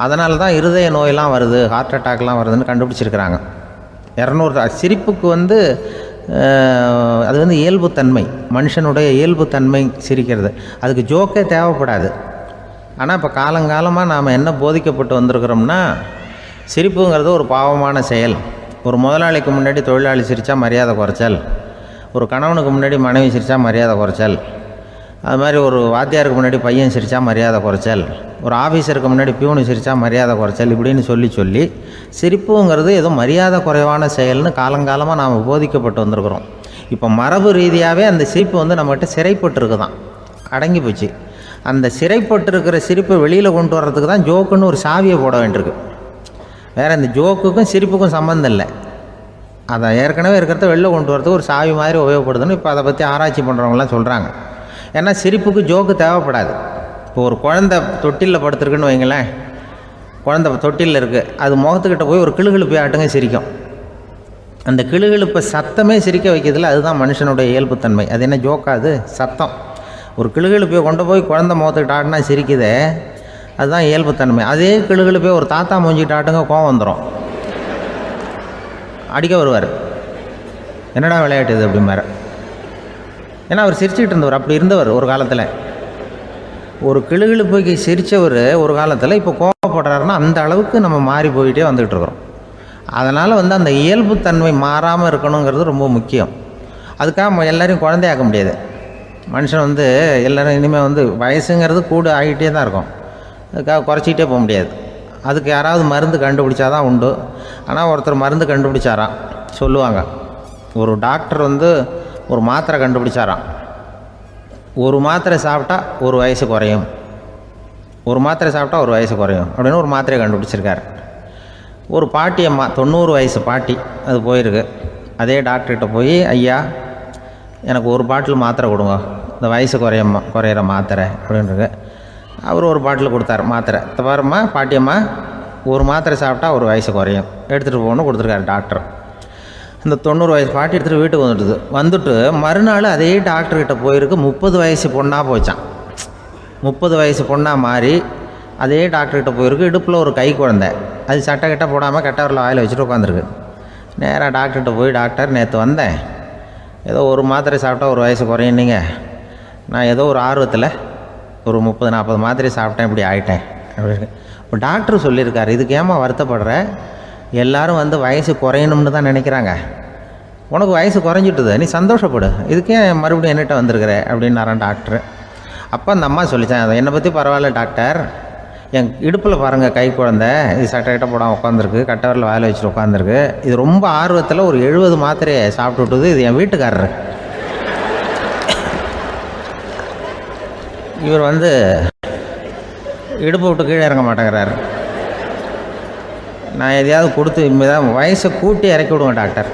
அதனால தான் இருதய நோயெல்லாம் வருது, ஹார்ட் அட்டாக்லாம் வருதுன்னு கண்டுபிடிச்சிருக்கிறாங்க. 200 சிரிப்புக்கு வந்து அது வந்து இயல்புத்தன்மை, மனுஷனுடைய இயல்புத்தன்மை சிரிக்கிறது. அதுக்கு ஜோக்கே தேவைப்படாது. ஆனால் இப்போ காலங்காலமாக நாம் என்ன போதிக்கப்பட்டு வந்திருக்கிறோம்னா, சிரிப்புங்கிறது ஒரு பாவமான செயல். ஒரு முதலாளிக்கு முன்னாடி தொழிலாளி சிரித்தா மரியாதை குறைச்சல், ஒரு கணவனுக்கு முன்னாடி மனைவி சிரித்தா மரியாதை குறைச்சல், அது மாதிரி ஒரு வாத்தியாருக்கு முன்னாடி பையன் சிரித்தா மரியாதை குறைச்சல், ஒரு ஆஃபீஸருக்கு முன்னாடி பியூனு சிரித்தா மரியாதை குறைச்சல், இப்படின்னு சொல்லி சிரிப்புங்கிறது ஏதோ மரியாதை குறைவான செயல்னு காலங்காலமாக நாம் போதிக்கப்பட்டு வந்திருக்கிறோம். இப்போ மரபு ரீதியாகவே அந்த சிரிப்பு வந்து நம்மகிட்ட சிறைப்பட்டுருக்கு தான், அடங்கி போச்சு. அந்த சிறைப்பட்டிருக்கிற சிரிப்பை வெளியில் கொண்டு வர்றதுக்கு தான் ஜோக்குன்னு ஒரு சாவியை போட வேண்டியிருக்கு. வேறு இந்த ஜோக்குக்கும் சிரிப்புக்கும் சம்மந்தம் இல்லை. அதை ஏற்கனவே இருக்கிறத வெளில கொண்டு வரதுக்கு ஒரு சாவி மாதிரி உபயோகப்படுதுன்னு இப்போ அதை பற்றி ஆராய்ச்சி பண்ணுறவங்களாம் சொல்கிறாங்க. ஏன்னா சிரிப்புக்கு ஜோக்கு தேவைப்படாது. இப்போ ஒரு குழந்தை தொட்டிலில் படுத்துருக்குன்னு வைங்களேன், குழந்தை தொட்டிலில் இருக்குது, அது முகத்துக்கிட்ட போய் ஒரு கிளுகிழுப்பை ஆட்டுங்க சிரிக்கும். அந்த கிளுகிழுப்பை சத்தமே சிரிக்க வைக்கிறதுல அதுதான் மனுஷனுடைய இயல்புத்தன்மை. அது என்ன ஜோக்காது? சத்தம். ஒரு கிளுகிழுப்பையை கொண்டு போய் குழந்தை முகத்துக்கிட்ட ஆட்டினா சிரிக்குதே, அதுதான் இயல்புத்தன்மை. அதே கிளுகிழுப்பையை ஒரு தாத்தா மூஞ்சிக்கிட்ட ஆட்டுங்க, கோவம் வந்துடும், அடிக்க வருவார். என்னடா விளையாட்டு இது அப்படிமாரு. ஏன்னா அவர் சிரிச்சுக்கிட்டு இருந்தவர், அப்படி இருந்தவர் ஒரு காலத்தில். ஒரு கிளுகிழுப்புக்கு சிரித்தவர் ஒரு காலத்தில் இப்போ கோவப்படுறாருன்னா அந்த அளவுக்கு நம்ம மாறி போயிட்டே வந்துக்கிட்டு இருக்கிறோம். அதனால் வந்து அந்த இயல்புத்தன்மை மாறாமல் இருக்கணுங்கிறது ரொம்ப முக்கியம். அதுக்காக எல்லோரையும் குழந்தையாக்க முடியாது. மனுஷன் வந்து எல்லோரும் இனிமேல் வந்து வயசுங்கிறது கூட ஆகிட்டே தான் இருக்கும். அதுக்காக குறைச்சிக்கிட்டே போக முடியாது. அதுக்கு யாராவது மருந்து கண்டுபிடிச்சாதான் உண்டு. ஆனால் ஒருத்தர் மருந்து கண்டுபிடிச்சாராம், சொல்லுவாங்க. ஒரு டாக்டர் வந்து ஒரு மாத்திரை கண்டுபிடிச்சாராம். ஒரு மாத்திரை சாப்பிட்டா ஒரு வயசு குறையும், ஒரு மாத்திரை சாப்பிட்டா ஒரு வயசு குறையும் அப்படின்னு ஒரு மாத்திரையை கண்டுபிடிச்சிருக்காரு. ஒரு பாட்டி அம்மா, 90 வயசு பாட்டி, அது போயிருக்கு. அதே டாக்டர்கிட்ட போய், ஐயா எனக்கு ஒரு பாட்டில் மாத்திரை கொடுங்க, இந்த வயசு குறையிற மாத்திரை அப்படின்றது. அவர் ஒரு பாட்டில் கொடுத்தார் மாத்திரை. பாரும்மா பாட்டியம்மா, ஒரு மாத்திரை சாப்பிட்டா ஒரு வயசு குறையும், எடுத்துகிட்டு போகணும்னு கொடுத்துருக்காரு டாக்டர். இந்த 90 வயசு பாட்டி எடுத்துகிட்டு வீட்டுக்கு வந்துட்டு மறுநாள் அதே டாக்டர்கிட்ட போயிருக்கு. 30 வயசு பொண்ணாக போச்சான். 30 வயசு பொண்ணாக மாறி அதே டாக்டர்கிட்ட போயிருக்கு. இடுப்பில் ஒரு கை குழந்தை, அது சட்டை கிட்ட போடாமல் கெட்டவரில் வாயில் வச்சுட்டு உட்காந்துருக்கு. நேராக டாக்டர்கிட்ட போய், டாக்டர் நேற்று வந்தேன், ஏதோ ஒரு மாத்திரை சாப்பிட்டா ஒரு வயசு குறையினீங்க, நான் ஏதோ ஒரு ஆர்வத்தில் ஒரு 30-40 மாத்திரை சாப்பிட்டேன், இப்படி ஆகிட்டேன் அப்படின்னு. இப்போ டாக்டர் சொல்லியிருக்காரு, இதுக்கு ஏமா வருத்தப்படுற, எல்லோரும் வந்து வயசு குறையணும்னு தான் நினைக்கிறாங்க, உனக்கு வயசு குறைஞ்சிட்டுது, நீ சந்தோஷப்படு, இதுக்கே மறுபடியும் என்னட்ட வந்திருக்கிற அப்படின்னாரான் டாக்டர். அப்போ அந்த அம்மா சொல்லித்தான், என்னை பற்றி பரவாயில்ல டாக்டர், என் இடுப்பில் பாருங்கள் கை குழந்தை, இது சட்டை கிட்ட போடாமல் உட்காந்துருக்கு, கட்டவரில் வாயில் வச்சுட்டு உட்காந்துருக்கு, இது ரொம்ப ஆர்வத்தில் ஒரு 70 மாத்திரையை சாப்பிட்டு விட்டுது, இது என் வீட்டுக்காரரு. இவர் இடுப்பு விட்டு கீழே இறங்க மாட்டேங்கிறாரு. நான் எதையாவது கொடுத்து இனிமேதான் வயசை கூட்டி இறக்கி விடுவேன் டாக்டர்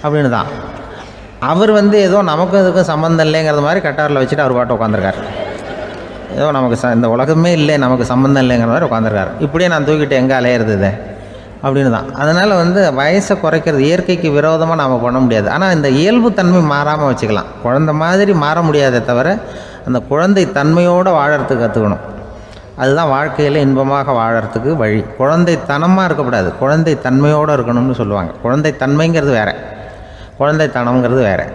அப்படின்னு தான். அவர் ஏதோ நமக்கு இதுக்கும் சம்மந்தம் இல்லைங்கிறது மாதிரி கட்டாரில் வச்சுட்டு அவர் பாட்டு உட்காந்துருக்கார். ஏதோ நமக்கு இந்த உலகமே இல்லை, நமக்கு சம்மந்தம் இல்லைங்கிற மாதிரி உட்காந்துருக்கார். இப்படியே நான் தூக்கிட்டு எங்கே அலையிறது இதை அப்படின்னு தான். அதனால் வயசை குறைக்கிறது இயற்கைக்கு விரோதமாக நாம் பண்ண முடியாது. ஆனால் இந்த இயல்பு தன்மை மாறாமல் வச்சுக்கலாம். குழந்தை மாதிரி மாற முடியாதே தவிர அந்த குழந்தை தன்மையோடு வாழறதுக்கு கற்றுக்கணும். அதுதான் வாழ்க்கையில் இன்பமாக வாழறதுக்கு வழி. குழந்தைத்தனமாக இருக்கக்கூடாது, குழந்தை தன்மையோடு இருக்கணும்னு சொல்லுவாங்க. குழந்தை தன்மைங்கிறது வேறு, குழந்தைத்தனம்ங்கிறது வேறு.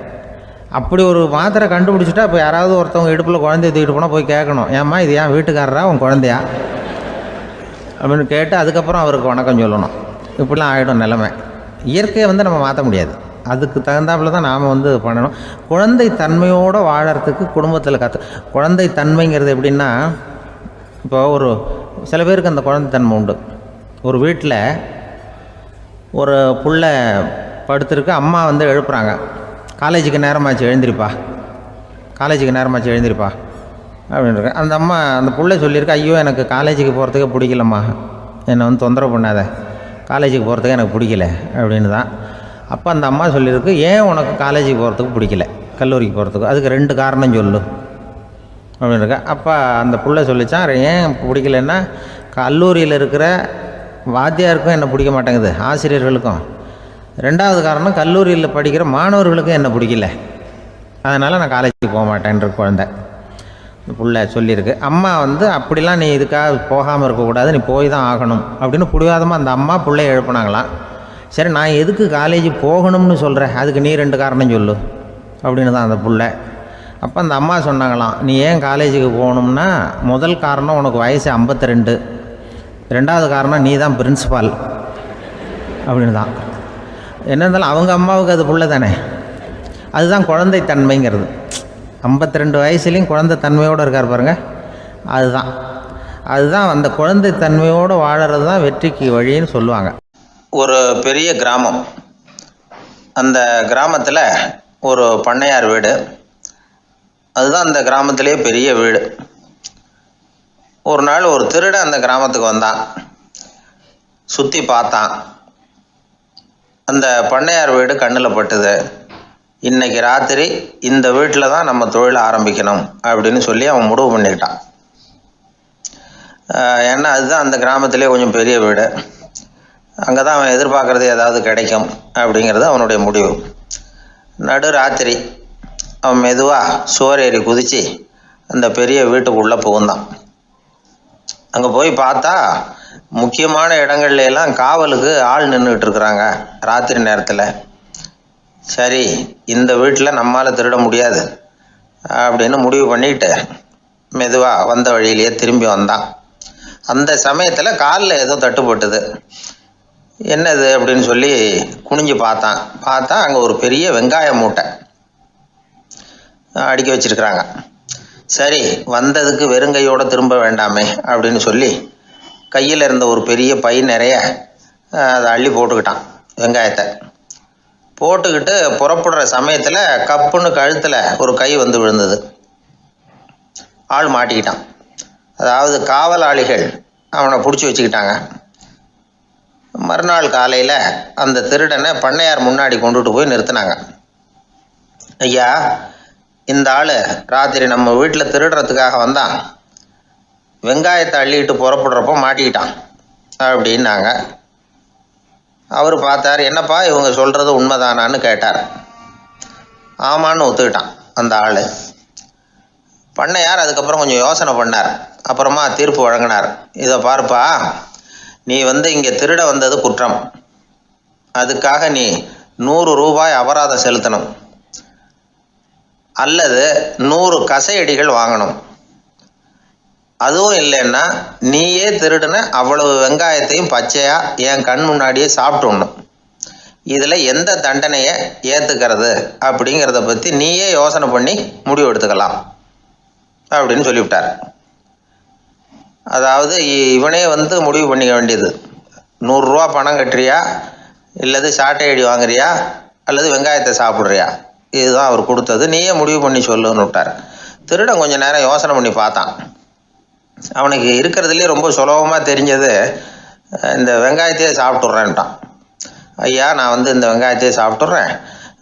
அப்படி ஒரு மாத்திரை கண்டுபிடிச்சிட்டா இப்போ யாராவது ஒருத்தவங்க இடுப்பில் குழந்தைய தூக்கிட்டு போனால் போய் கேட்கணும், ஏம்மா இது ஏன் வீட்டுக்காரரா உன் குழந்தையா அப்படின்னு கேட்டு அதுக்கப்புறம் அவருக்கு வணக்கம் சொல்லணும். இப்படிலாம் ஆகிடும் நிலைமை. இயற்கையை நம்ம மாற்ற முடியாது. அதுக்கு தகுந்தாப்பில் தான் நாம் பண்ணணும். குழந்தை தன்மையோடு வாழறதுக்கு குடும்பத்தில் குழந்தை தன்மைங்கிறது எப்படின்னா, இப்போ சில பேருக்கு அந்த குழந்தைத்தன்மை உண்டு. ஒரு வீட்டில் ஒரு புள்ள படுத்துருக்கு, அம்மா எழுப்புறாங்க, காலேஜுக்கு நேரமாச்சு எழுந்திரிப்பா, காலேஜுக்கு நேரமாச்சு எழுந்திரிப்பா அப்படின்னு. அந்த அம்மா அந்த புள்ளை சொல்லியிருக்கு, ஐயோ எனக்கு காலேஜுக்கு போகிறதுக்கே பிடிக்கலம்மா, என்னை தொந்தரவு பண்ணாத, காலேஜுக்கு போகிறதுக்கு எனக்கு பிடிக்கல அப்படின்னு தான். அப்போ அந்த அம்மா சொல்லியிருக்கு, ஏன் உனக்கு காலேஜுக்கு போகிறதுக்கு பிடிக்கல, கல்லூரிக்கு போகிறதுக்கு, அதுக்கு 2 காரணம் சொல்லு அப்படின்னு இருக்கா. அப்போ அந்த புள்ளை சொல்லித்தான், ஏன் பிடிக்கலன்னா கல்லூரியில் இருக்கிற வாத்தியாருக்கும் என்னை பிடிக்க மாட்டேங்குது, ஆசிரியர்களுக்கும். 2வது காரணம், கல்லூரியில் படிக்கிற மாணவர்களுக்கும் என்னை பிடிக்கல, அதனால் நான் காலேஜுக்கு போக மாட்டேன்ற குழந்தை புள்ள சொல்லியிருக்கு. அம்மா அப்படிலாம் நீ இதுக்காக போகாமல் இருக்கக்கூடாது, நீ போய் தான் ஆகணும் அப்படின்னு பிடிவாதமாக அந்த அம்மா பிள்ளைய எழுப்புனாங்களாம். சரி, நான் எதுக்கு காலேஜ் போகணும்னு சொல்கிறேன், அதுக்கு நீ 2 காரணம் சொல்லு அப்படின்னு தான் அந்த புள்ளை. அப்போ அந்த அம்மா சொன்னாங்களாம், நீ ஏன் காலேஜுக்கு போகணும்னா, முதல் காரணம் உனக்கு வயசு 52, 2வது காரணம் நீ தான் பிரின்சிபால் அப்படின்னு தான். என்ன இருந்தாலும் அவங்க அம்மாவுக்கு அது புள்ள தானே. அதுதான் குழந்தை தன்மைங்கிறது. 52 வயசுலேயும் குழந்தை தன்மையோடு இருக்கார் பாருங்கள், அதுதான் அந்த குழந்தை தன்மையோடு வாழறது தான் வெற்றிக்கு வழின்னு சொல்லுவாங்க. ஒரு பெரிய கிராமம், அந்த கிராமத்தில் ஒரு பண்ணையார் வீடு, அதுதான் அந்த கிராமத்திலே பெரிய வீடு. ஒரு நாள் ஒரு திருடன் அந்த கிராமத்துக்கு வந்தான், சுற்றி பார்த்தான். அந்த பண்ணையார் வீடு கண்ணில் பட்டுது. இன்னைக்கு ராத்திரி இந்த வீட்டில் தான் நம்ம தொழில் ஆரம்பிக்கணும் அப்படின்னு சொல்லி அவன் முடிவு பண்ணிக்கிட்டான். ஏன்னா அதுதான் அந்த கிராமத்திலே கொஞ்சம் பெரிய வீடு, அங்கே தான் அவன் எதிர்பார்க்குறது ஏதாவது கிடைக்கும் அப்படிங்கிறது அவனுடைய முடிவு. நடு ராத்திரி அவன் மெதுவாக சுவர் ஏறி குதித்து அந்த பெரிய வீட்டுக்குள்ளே புகுந்தான். அங்கே போய் பார்த்தா முக்கியமான இடங்கள்ல எல்லாம் காவலுக்கு ஆள் நின்றுக்கிட்டு இருக்கிறாங்க ராத்திரி நேரத்தில். சரி, இந்த வீட்டில் நம்மால் திருட முடியாது அப்படின்னு முடிவு பண்ணிட்டு மெதுவாக வந்த வழியிலேயே திரும்பி வந்தான். அந்த சமயத்தில் காலில் ஏதோ தட்டுப்பட்டுது. என்னது அப்படின்னு சொல்லி குனிஞ்சு பார்த்தா அங்கே ஒரு பெரிய வெங்காய மூட்டை அடுக்கி வச்சிருக்கிறாங்க. சரி, வந்ததுக்கு வெறுங்கையோடு திரும்ப வேண்டாமே அப்படின்னு சொல்லி கையில் இருந்த ஒரு பெரிய பை நிறைய அதை அள்ளி போட்டுக்கிட்டான். வெங்காயத்தை போட்டுக்கிட்டு புறப்படுற சமயத்தில் கப்புன்னு கழுத்தில் ஒரு கை விழுந்தது. ஆள் மாட்டிக்கிட்டான். அதாவது காவலாளிகள் அவனை பிடிச்சி வச்சுக்கிட்டாங்க. மறுநாள் காலையில் அந்த திருடனை பண்ணையார் முன்னாடி கொண்டுட்டு போய் நிறுத்தினாங்க. ஐயா, இந்த ஆள் ராத்திரி நம்ம வீட்டில் திருடுறதுக்காக வந்தான், வெங்காயத்தை அள்ளிட்டு புறப்படுறப்போ மாட்டிக்கிட்டான் அப்படின்னாங்க. அவர் பார்த்தார், என்னப்பா இவங்க சொல்கிறது உண்மைதானான்னு கேட்டார். ஆமான்னு ஒத்துக்கிட்டான் அந்த ஆள். பண்ணையார் அதுக்கப்புறம் கொஞ்சம் யோசனை பண்ணார். அப்புறமா தீர்ப்பு வழங்கினார். இதை பாருப்பா, நீ இங்கே திருட வந்தது குற்றம், அதுக்காக நீ 100 ரூபாய் அபராதம் செலுத்தணும், அல்லது 100 கசையடிகள் வாங்கணும். அதுவும் இல்லைன்னா நீயே திருடுன அவ்வளவு வெங்காயத்தையும் பச்சையா என் கண் முன்னாடியே சாப்பிட்டுடணும். இதில் எந்த தண்டனையை ஏற்றுக்கிறது அப்படிங்கிறத பற்றி நீயே யோசனை பண்ணி முடிவு எடுத்துக்கலாம் அப்படின்னு சொல்லிவிட்டார். அதாவது இவனே முடிவு பண்ணிக்க வேண்டியது, 100 ரூபா பணம் கட்டுறியா, இல்லது சாட்டை அடி வாங்குறியா, அல்லது வெங்காயத்தை சாப்பிட்றியா, இதுதான் அவர் கொடுத்தது, நீயே முடிவு பண்ணி சொல்லுன்னு விட்டார். திருடன் கொஞ்சம் நேரம் யோசனை பண்ணி பார்த்தான். அவனுக்கு இருக்கிறதுலே ரொம்ப சுலபமாக தெரிஞ்சது இந்த வெங்காயத்தையே சாப்பிட்டுட்றேன்ட்டான். ஐயா, நான் இந்த வெங்காயத்தையே சாப்பிட்டுட்றேன்,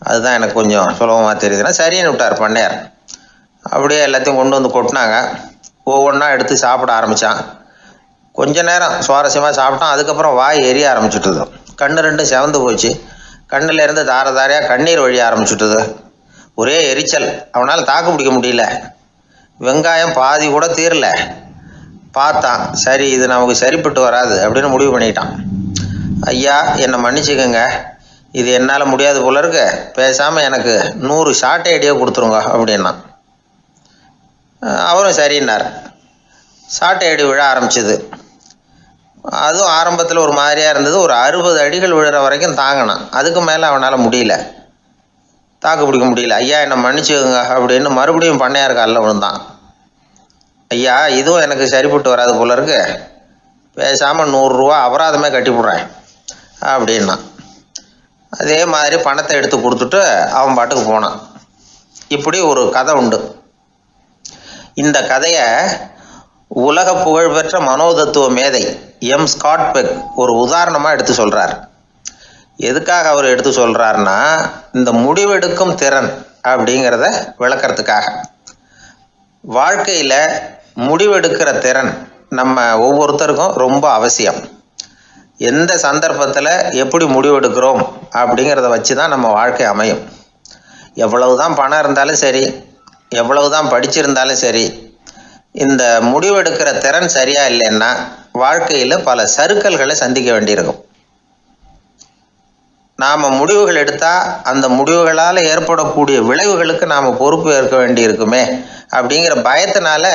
அதுதான் எனக்கு கொஞ்சம் சுலபமாக தெரியுதுன்னா சரின்னு விட்டார் பண்ணையார். அப்படியே எல்லாத்தையும் கொண்டு கொட்டினாங்க. ஒவ்வொன்றா எடுத்து சாப்பிட ஆரம்பித்தான். கொஞ்ச நேரம் சுவாரஸ்யமாக சாப்பிட்டான். அதுக்கப்புறம் வாய் எரிய ஆரம்பிச்சுட்டுது. கண்ணு ரெண்டும் செவந்து போச்சு. கண்ணில் இருந்து தார தாரையாக கண்ணீர் வழிய ஆரம்பிச்சுட்டுது. ஒரே எரிச்சல். அவனால் தாக்கு பிடிக்க முடியல. வெங்காயம் பாதி கூட தீரல. பார்த்தான், சரி இது நமக்கு சரிப்பட்டு வராது அப்படின்னு முடிவு பண்ணிட்டான். ஐயா, என்னை மன்னிச்சுக்கோங்க, இது என்னால் முடியாது போல இருக்கு, பேசாமல் எனக்கு 100 சாட்டை அடியே கொடுத்துருங்க அப்படின்னா. அவரும் சரின்னார். சாட்டை அடி விழ ஆரம்பிச்சிது. அதுவும் ஆரம்பத்தில் ஒரு மாதிரியாக இருந்தது. ஒரு 60 அடிகள் விழுற வரைக்கும் தாங்கினான். அதுக்கு மேலே அவனால் முடியல, தாக்கு பிடிக்க முடியல. ஐயா, என்னை மன்னிச்சுக்கோங்க அப்படின்னு மறுபடியும் பண்ணையார் காலில் விழுந்தான். ஐயா, இதுவும் எனக்கு சரிப்பட்டு வராது போல இருக்கு, பேசாமல் 100 ரூபா அபராதமே கட்டிவிட்றேன் அப்படின்னா. அதே மாதிரி பணத்தை எடுத்து கொடுத்துட்டு அவன் பாட்டுக்கு போனான். இப்படி ஒரு கதை உண்டு. இந்த கதையை உலக புகழ்பெற்ற மனோதத்துவ மேதை எம் ஸ்காட் பெக் ஒரு உதாரணமாக எடுத்து சொல்கிறார். எதுக்காக அவர் எடுத்து சொல்கிறாருன்னா, இந்த முடிவெடுக்கும் திறன் அப்படிங்கிறத விளக்கிறதுக்காக. வாழ்க்கையில் முடிவெடுக்கிற திறன் நம்ம ஒவ்வொருத்தருக்கும் ரொம்ப அவசியம். எந்த சந்தர்ப்பத்தில் எப்படி முடிவெடுக்கிறோம் அப்படிங்கிறத வச்சு தான் நம்ம வாழ்க்கை அமையும். எவ்வளவு தான் பணம் இருந்தாலும் சரி, எவ்வளவு தான் படிச்சிருந்தாலும் சரி, இந்த முடிவெடுக்கிற திறன் சரியா இல்லைன்னா வாழ்க்கையில் பல சறுக்கல்களை சந்திக்க வேண்டியிருக்கும். நாம் முடிவுகள் எடுத்தால் அந்த முடிவுகளால் ஏற்படக்கூடிய விளைவுகளுக்கு நாம் பொறுப்பு ஏற்க வேண்டியிருக்குமே அப்படிங்கிற பயத்தினால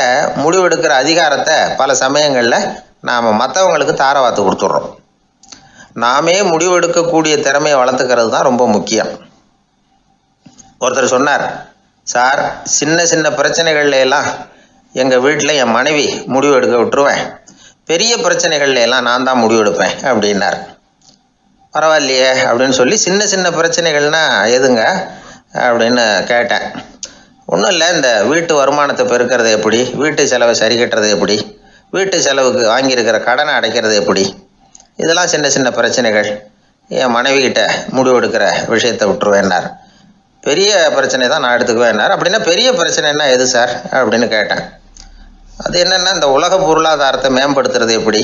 முடிவெடுக்கிற அதிகாரத்தை பல சமயங்களில் நாம் மற்றவங்களுக்கு தாரவாத்து கொடுத்துட்றோம். நாமே முடிவெடுக்கக்கூடிய திறமையை வளர்த்துக்கிறது தான் ரொம்ப முக்கியம். ஒருத்தர் சொன்னார், சார், சின்ன சின்ன பிரச்சனைகள்ல எல்லாம் எங்கள் வீட்டில் என் மனைவி முடிவு எடுக்க விட்டுருவேன், பெரிய பிரச்சனைகள்ல எல்லாம் நான் தான் முடிவெடுப்பேன் அப்படின்னார். பரவாயில்லையே அப்படின்னு சொல்லி, சின்ன சின்ன பிரச்சனைகள்னா எதுங்க அப்படின்னு கேட்டேன். ஒன்றும் இல்லை, இந்த வீட்டு வருமானத்தை பெருக்கிறது எப்படி, வீட்டு செலவை சரி கட்டுறது எப்படி, வீட்டு செலவுக்கு வாங்கியிருக்கிற கடனை அடைக்கிறது எப்படி, இதெல்லாம் சின்ன சின்ன பிரச்சனைகள், என் மனைவிகிட்ட முடிவெடுக்கிற விஷயத்தை விட்டுருவேன்னார். பெரிய பிரச்சனை தான் நான் எடுத்துக்குவேன்னார். அப்படின்னா பெரிய பிரச்சனைன்னா எது சார் அப்படின்னு கேட்டேன். அது என்னென்னா, இந்த உலக பொருளாதாரத்தை மேம்படுத்துறது எப்படி,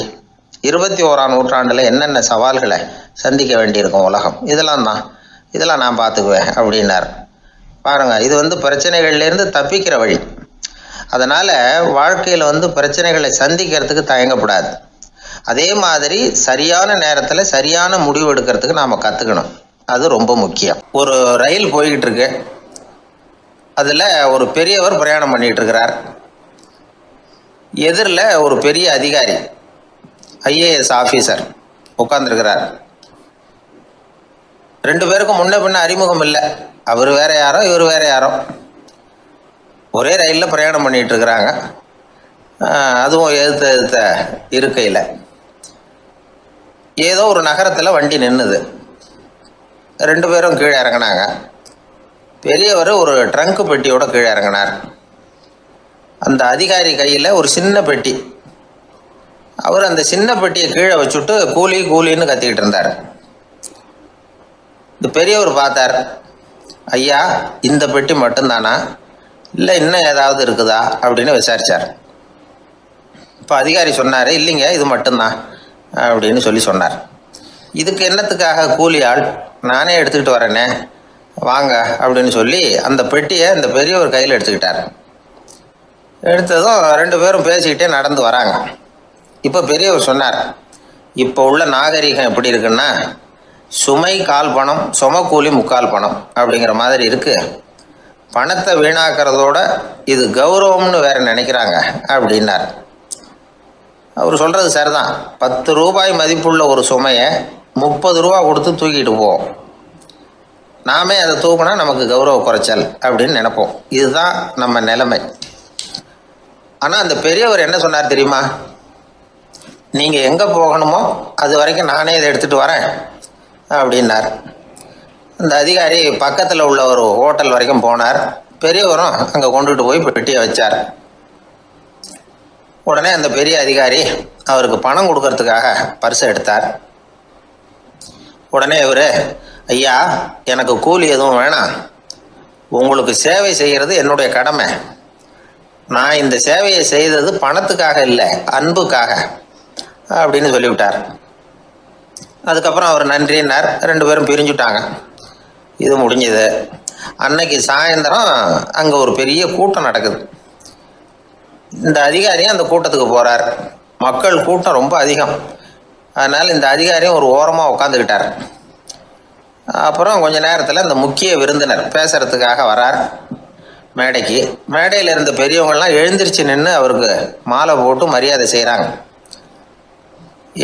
21ஆம் நூற்றாண்டில் என்னென்ன சவால்களை சந்திக்க வேண்டியிருக்கும் உலகம், இதெல்லாம் நான் பார்த்துக்குவேன் அப்படின்னார். பாருங்கள், இது பிரச்சனைகள்லேருந்து தப்பிக்கிற வழி. அதனால் வாழ்க்கையில் பிரச்சனைகளை சந்திக்கிறதுக்கு தயங்கப்படாது. அதே மாதிரி சரியான நேரத்தில் சரியான முடிவு எடுக்கிறதுக்கு நாம் கற்றுக்கணும். அது ரொம்ப முக்கியம். ஒரு ரயில் போய்கிட்டு இருக்கு. அதில் ஒரு பெரியவர் பிரயாணம் பண்ணிகிட்டு இருக்கிறார். எதிரில் ஒரு பெரிய அதிகாரி, ஐஏஎஸ் ஆஃபீஸர் உட்காந்துருக்கிறார். 2 பேருக்கும் முன்ன பின்ன அறிமுகம் இல்லை. அவர் வேற யாரோ, இவர் வேற யாரோ. ஒரே ரயிலில் பிரயாணம் பண்ணிகிட்டு இருக்கிறாங்க. அதுவும் எதிர்த்த இருக்கையில். ஏதோ ஒரு நகரத்தில் வண்டி நின்றுது. 2 பேரும் கீழே இறங்கினாங்க. பெரியவர் ஒரு ட்ரங்கு பெட்டியோட கீழே இறங்கினார். அந்த அதிகாரி கையில் ஒரு சின்ன பெட்டி. அவர் அந்த சின்ன பெட்டியை கீழே வச்சுட்டு கூலி கூலின்னு கத்திக்கிட்டு இருந்தார். இந்த பெரியவர் பார்த்தார். ஐயா, இந்த பெட்டி மட்டும்தானா, இல்லை இன்னும் ஏதாவது இருக்குதா அப்படின்னு விசாரித்தார். இப்போ அதிகாரி சொன்னார், இல்லைங்க, இது மட்டும்தான் அப்படின்னு சொன்னார். இதுக்கு என்னத்துக்காக கூலி ஆள், நானே எடுத்துக்கிட்டு வரேனே, வாங்க அப்படின்னு சொல்லி அந்த பெட்டியை இந்த பெரியவர் கையில் எடுத்துக்கிட்டார். எடுத்ததும் 2 பேரும் பேசிக்கிட்டே நடந்து வராங்க. இப்போ பெரியவர் சொன்னார், இப்போ உள்ள நாகரிகம் எப்படி இருக்குன்னா, சுமை கால் பணம், சுமக்கூலி முக்கால் பணம் அப்படிங்கிற மாதிரி இருக்குது. பணத்தை வீணாக்கிறதோட இது கௌரவம்னு வேற நினைக்கிறாங்க அப்படின்னார். அவர் சொல்கிறது சரிதான். 10 ரூபாய் மதிப்புள்ள ஒரு சுமையை 30 ரூபா கொடுத்து தூக்கிட்டு போவோம். நாமே அதை தூக்கினா நமக்கு கௌரவ குறைச்சல் அப்படின்னு நினைப்போம். இதுதான் நம்ம நிலைமை. ஆனால் அந்த பெரியவர் என்ன சொன்னார் தெரியுமா? நீங்கள் எங்கே போகணுமோ அது வரைக்கும் நானே இதை எடுத்துகிட்டு வரேன் அப்படின்னார். அந்த அதிகாரி பக்கத்தில் உள்ள ஒரு ஹோட்டல் வரைக்கும் போனார். பெரியவரும் அங்கே கொண்டுட்டு போய் பெட்டியை வச்சார். உடனே அந்த பெரிய அதிகாரி அவருக்கு பணம் கொடுக்கறதுக்காக பர்ஸை எடுத்தார். உடனே இவர், ஐயா எனக்கு கூலி எதுவும் வேணாம், உங்களுக்கு சேவை செய்கிறது என்னுடைய கடமை, நான் இந்த சேவையை செய்தது பணத்துக்காக இல்லை அன்புக்காக அப்படின்னு சொல்லிவிட்டார். அதுக்கப்புறம் அவர் நன்றின்னார். 2 பேரும் பிரிஞ்சுட்டாங்க. இது முடிஞ்சது. அன்னைக்கு சாயந்தரம் அங்கே ஒரு பெரிய கூட்டம் நடக்குது. இந்த அதிகாரியும் அந்த கூட்டத்துக்கு போகிறார். மக்கள் கூட்டம் ரொம்ப அதிகம். அதனால் இந்த அதிகாரியும் ஒரு ஓரமாக உட்காந்துக்கிட்டார். அப்புறம் கொஞ்ச நேரத்தில் இந்த முக்கிய விருந்தினர் பேசுகிறதுக்காக வரார் மேடைக்கு. மேடையில் இருந்த பெரியவங்கள்லாம் எழுந்திரிச்சு நின்று அவருக்கு மாலை போட்டு மரியாதை செய்கிறாங்க.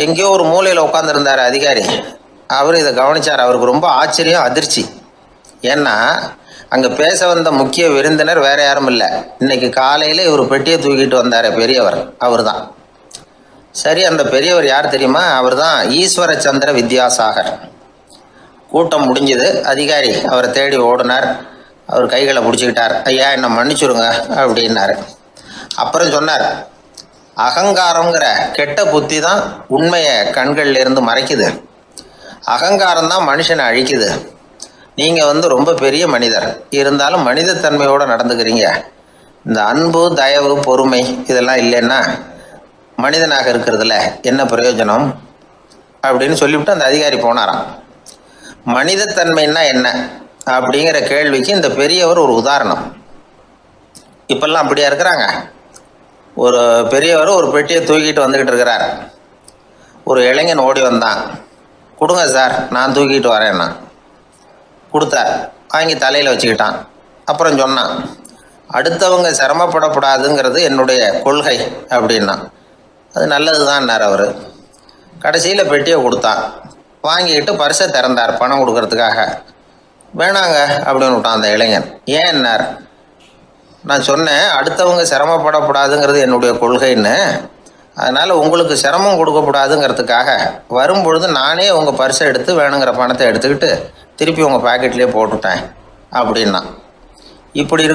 எங்கேயோ ஒரு மூலையில் உட்காந்துருந்தார் அதிகாரி. அவர் இதை கவனித்தார். அவருக்கு ரொம்ப ஆச்சரியம், அதிர்ச்சி. ஏன்னா அங்கே பேச வந்த முக்கிய விருந்தினர் வேற யாரும் இல்லை, இன்னைக்கு காலையில் இவர் பெட்டியை தூக்கிட்டு வந்தார் பெரியவர், அவர் தான். சரி, அந்த பெரியவர் யார் தெரியுமா? அவர் தான் ஈஸ்வர சந்திர வித்யாசாகர். கூட்டம் முடிஞ்சது. அதிகாரி அவரை தேடி ஓடினார். அவர் கைகளை பிடிச்சிக்கிட்டார். ஐயா என்னை மன்னிச்சுடுங்க அப்படின்னாரு. அப்புறம் சொன்னார், அகங்காரங்கிற கெட்ட புத்தி தான் உண்மையை கண்கள்ல இருந்து மறைக்குது, அகங்காரம் தான் மனுஷனை அழிக்குது. நீங்கள் ரொம்ப பெரிய மனிதர், இருந்தாலும் மனிதத்தன்மையோடு நடந்துக்கிறீங்க. இந்த அன்பு, தயவு, பொறுமை இதெல்லாம் இல்லைன்னா மனிதனாக இருக்கிறதுல என்ன பிரயோஜனம் அப்படின்னு சொல்லிவிட்டு அந்த அதிகாரி போனாராம். மனிதத்தன்மைன்னா என்ன அப்படிங்கிற கேள்விக்கு இந்த பெரியவர் ஒரு உதாரணம். இப்பெல்லாம் அப்படியா இருக்கிறாங்க? ஒரு பெரியவர் ஒரு பெட்டியை தூக்கிட்டு வந்துக்கிட்டு இருக்கிறார். ஒரு இளைஞன் ஓடி வந்தான். கொடுங்க சார், நான் தூக்கிட்டு வரேன்னா. கொடுத்தார். வாங்கி தலையில் வச்சுக்கிட்டான். அப்புறம் சொன்னான், அடுத்தவங்க சிரமப்படக்கூடாதுங்கிறது என்னுடைய கொள்கை அப்படின்னா. அது நல்லது தான்னார் அவர். கடைசியில் பெட்டியை கொடுத்தான். வாங்கிக்கிட்டு பர்ஸை திறந்தார் பணம் கொடுக்கறதுக்காக. வேணாங்க அப்படின்னு விட்டான் அந்த இளைஞன். ஏன்னார், நான் சொன்னேன் அடுத்தவங்க சிரமப்படக்கூடாதுங்கிறது என்னுடைய கொள்கைன்னு, அதனால் உங்களுக்கு சிரமம் கொடுக்கக்கூடாதுங்கிறதுக்காக வரும்பொழுது நானே உங்கள் பர்ஸை எடுத்து வேணுங்கிற பணத்தை எடுத்துக்கிட்டு திருப்பி உங்கள் பாக்கெட்லேயே போட்டுட்டேன் அப்படின்னா. இப்படி இருக்கு.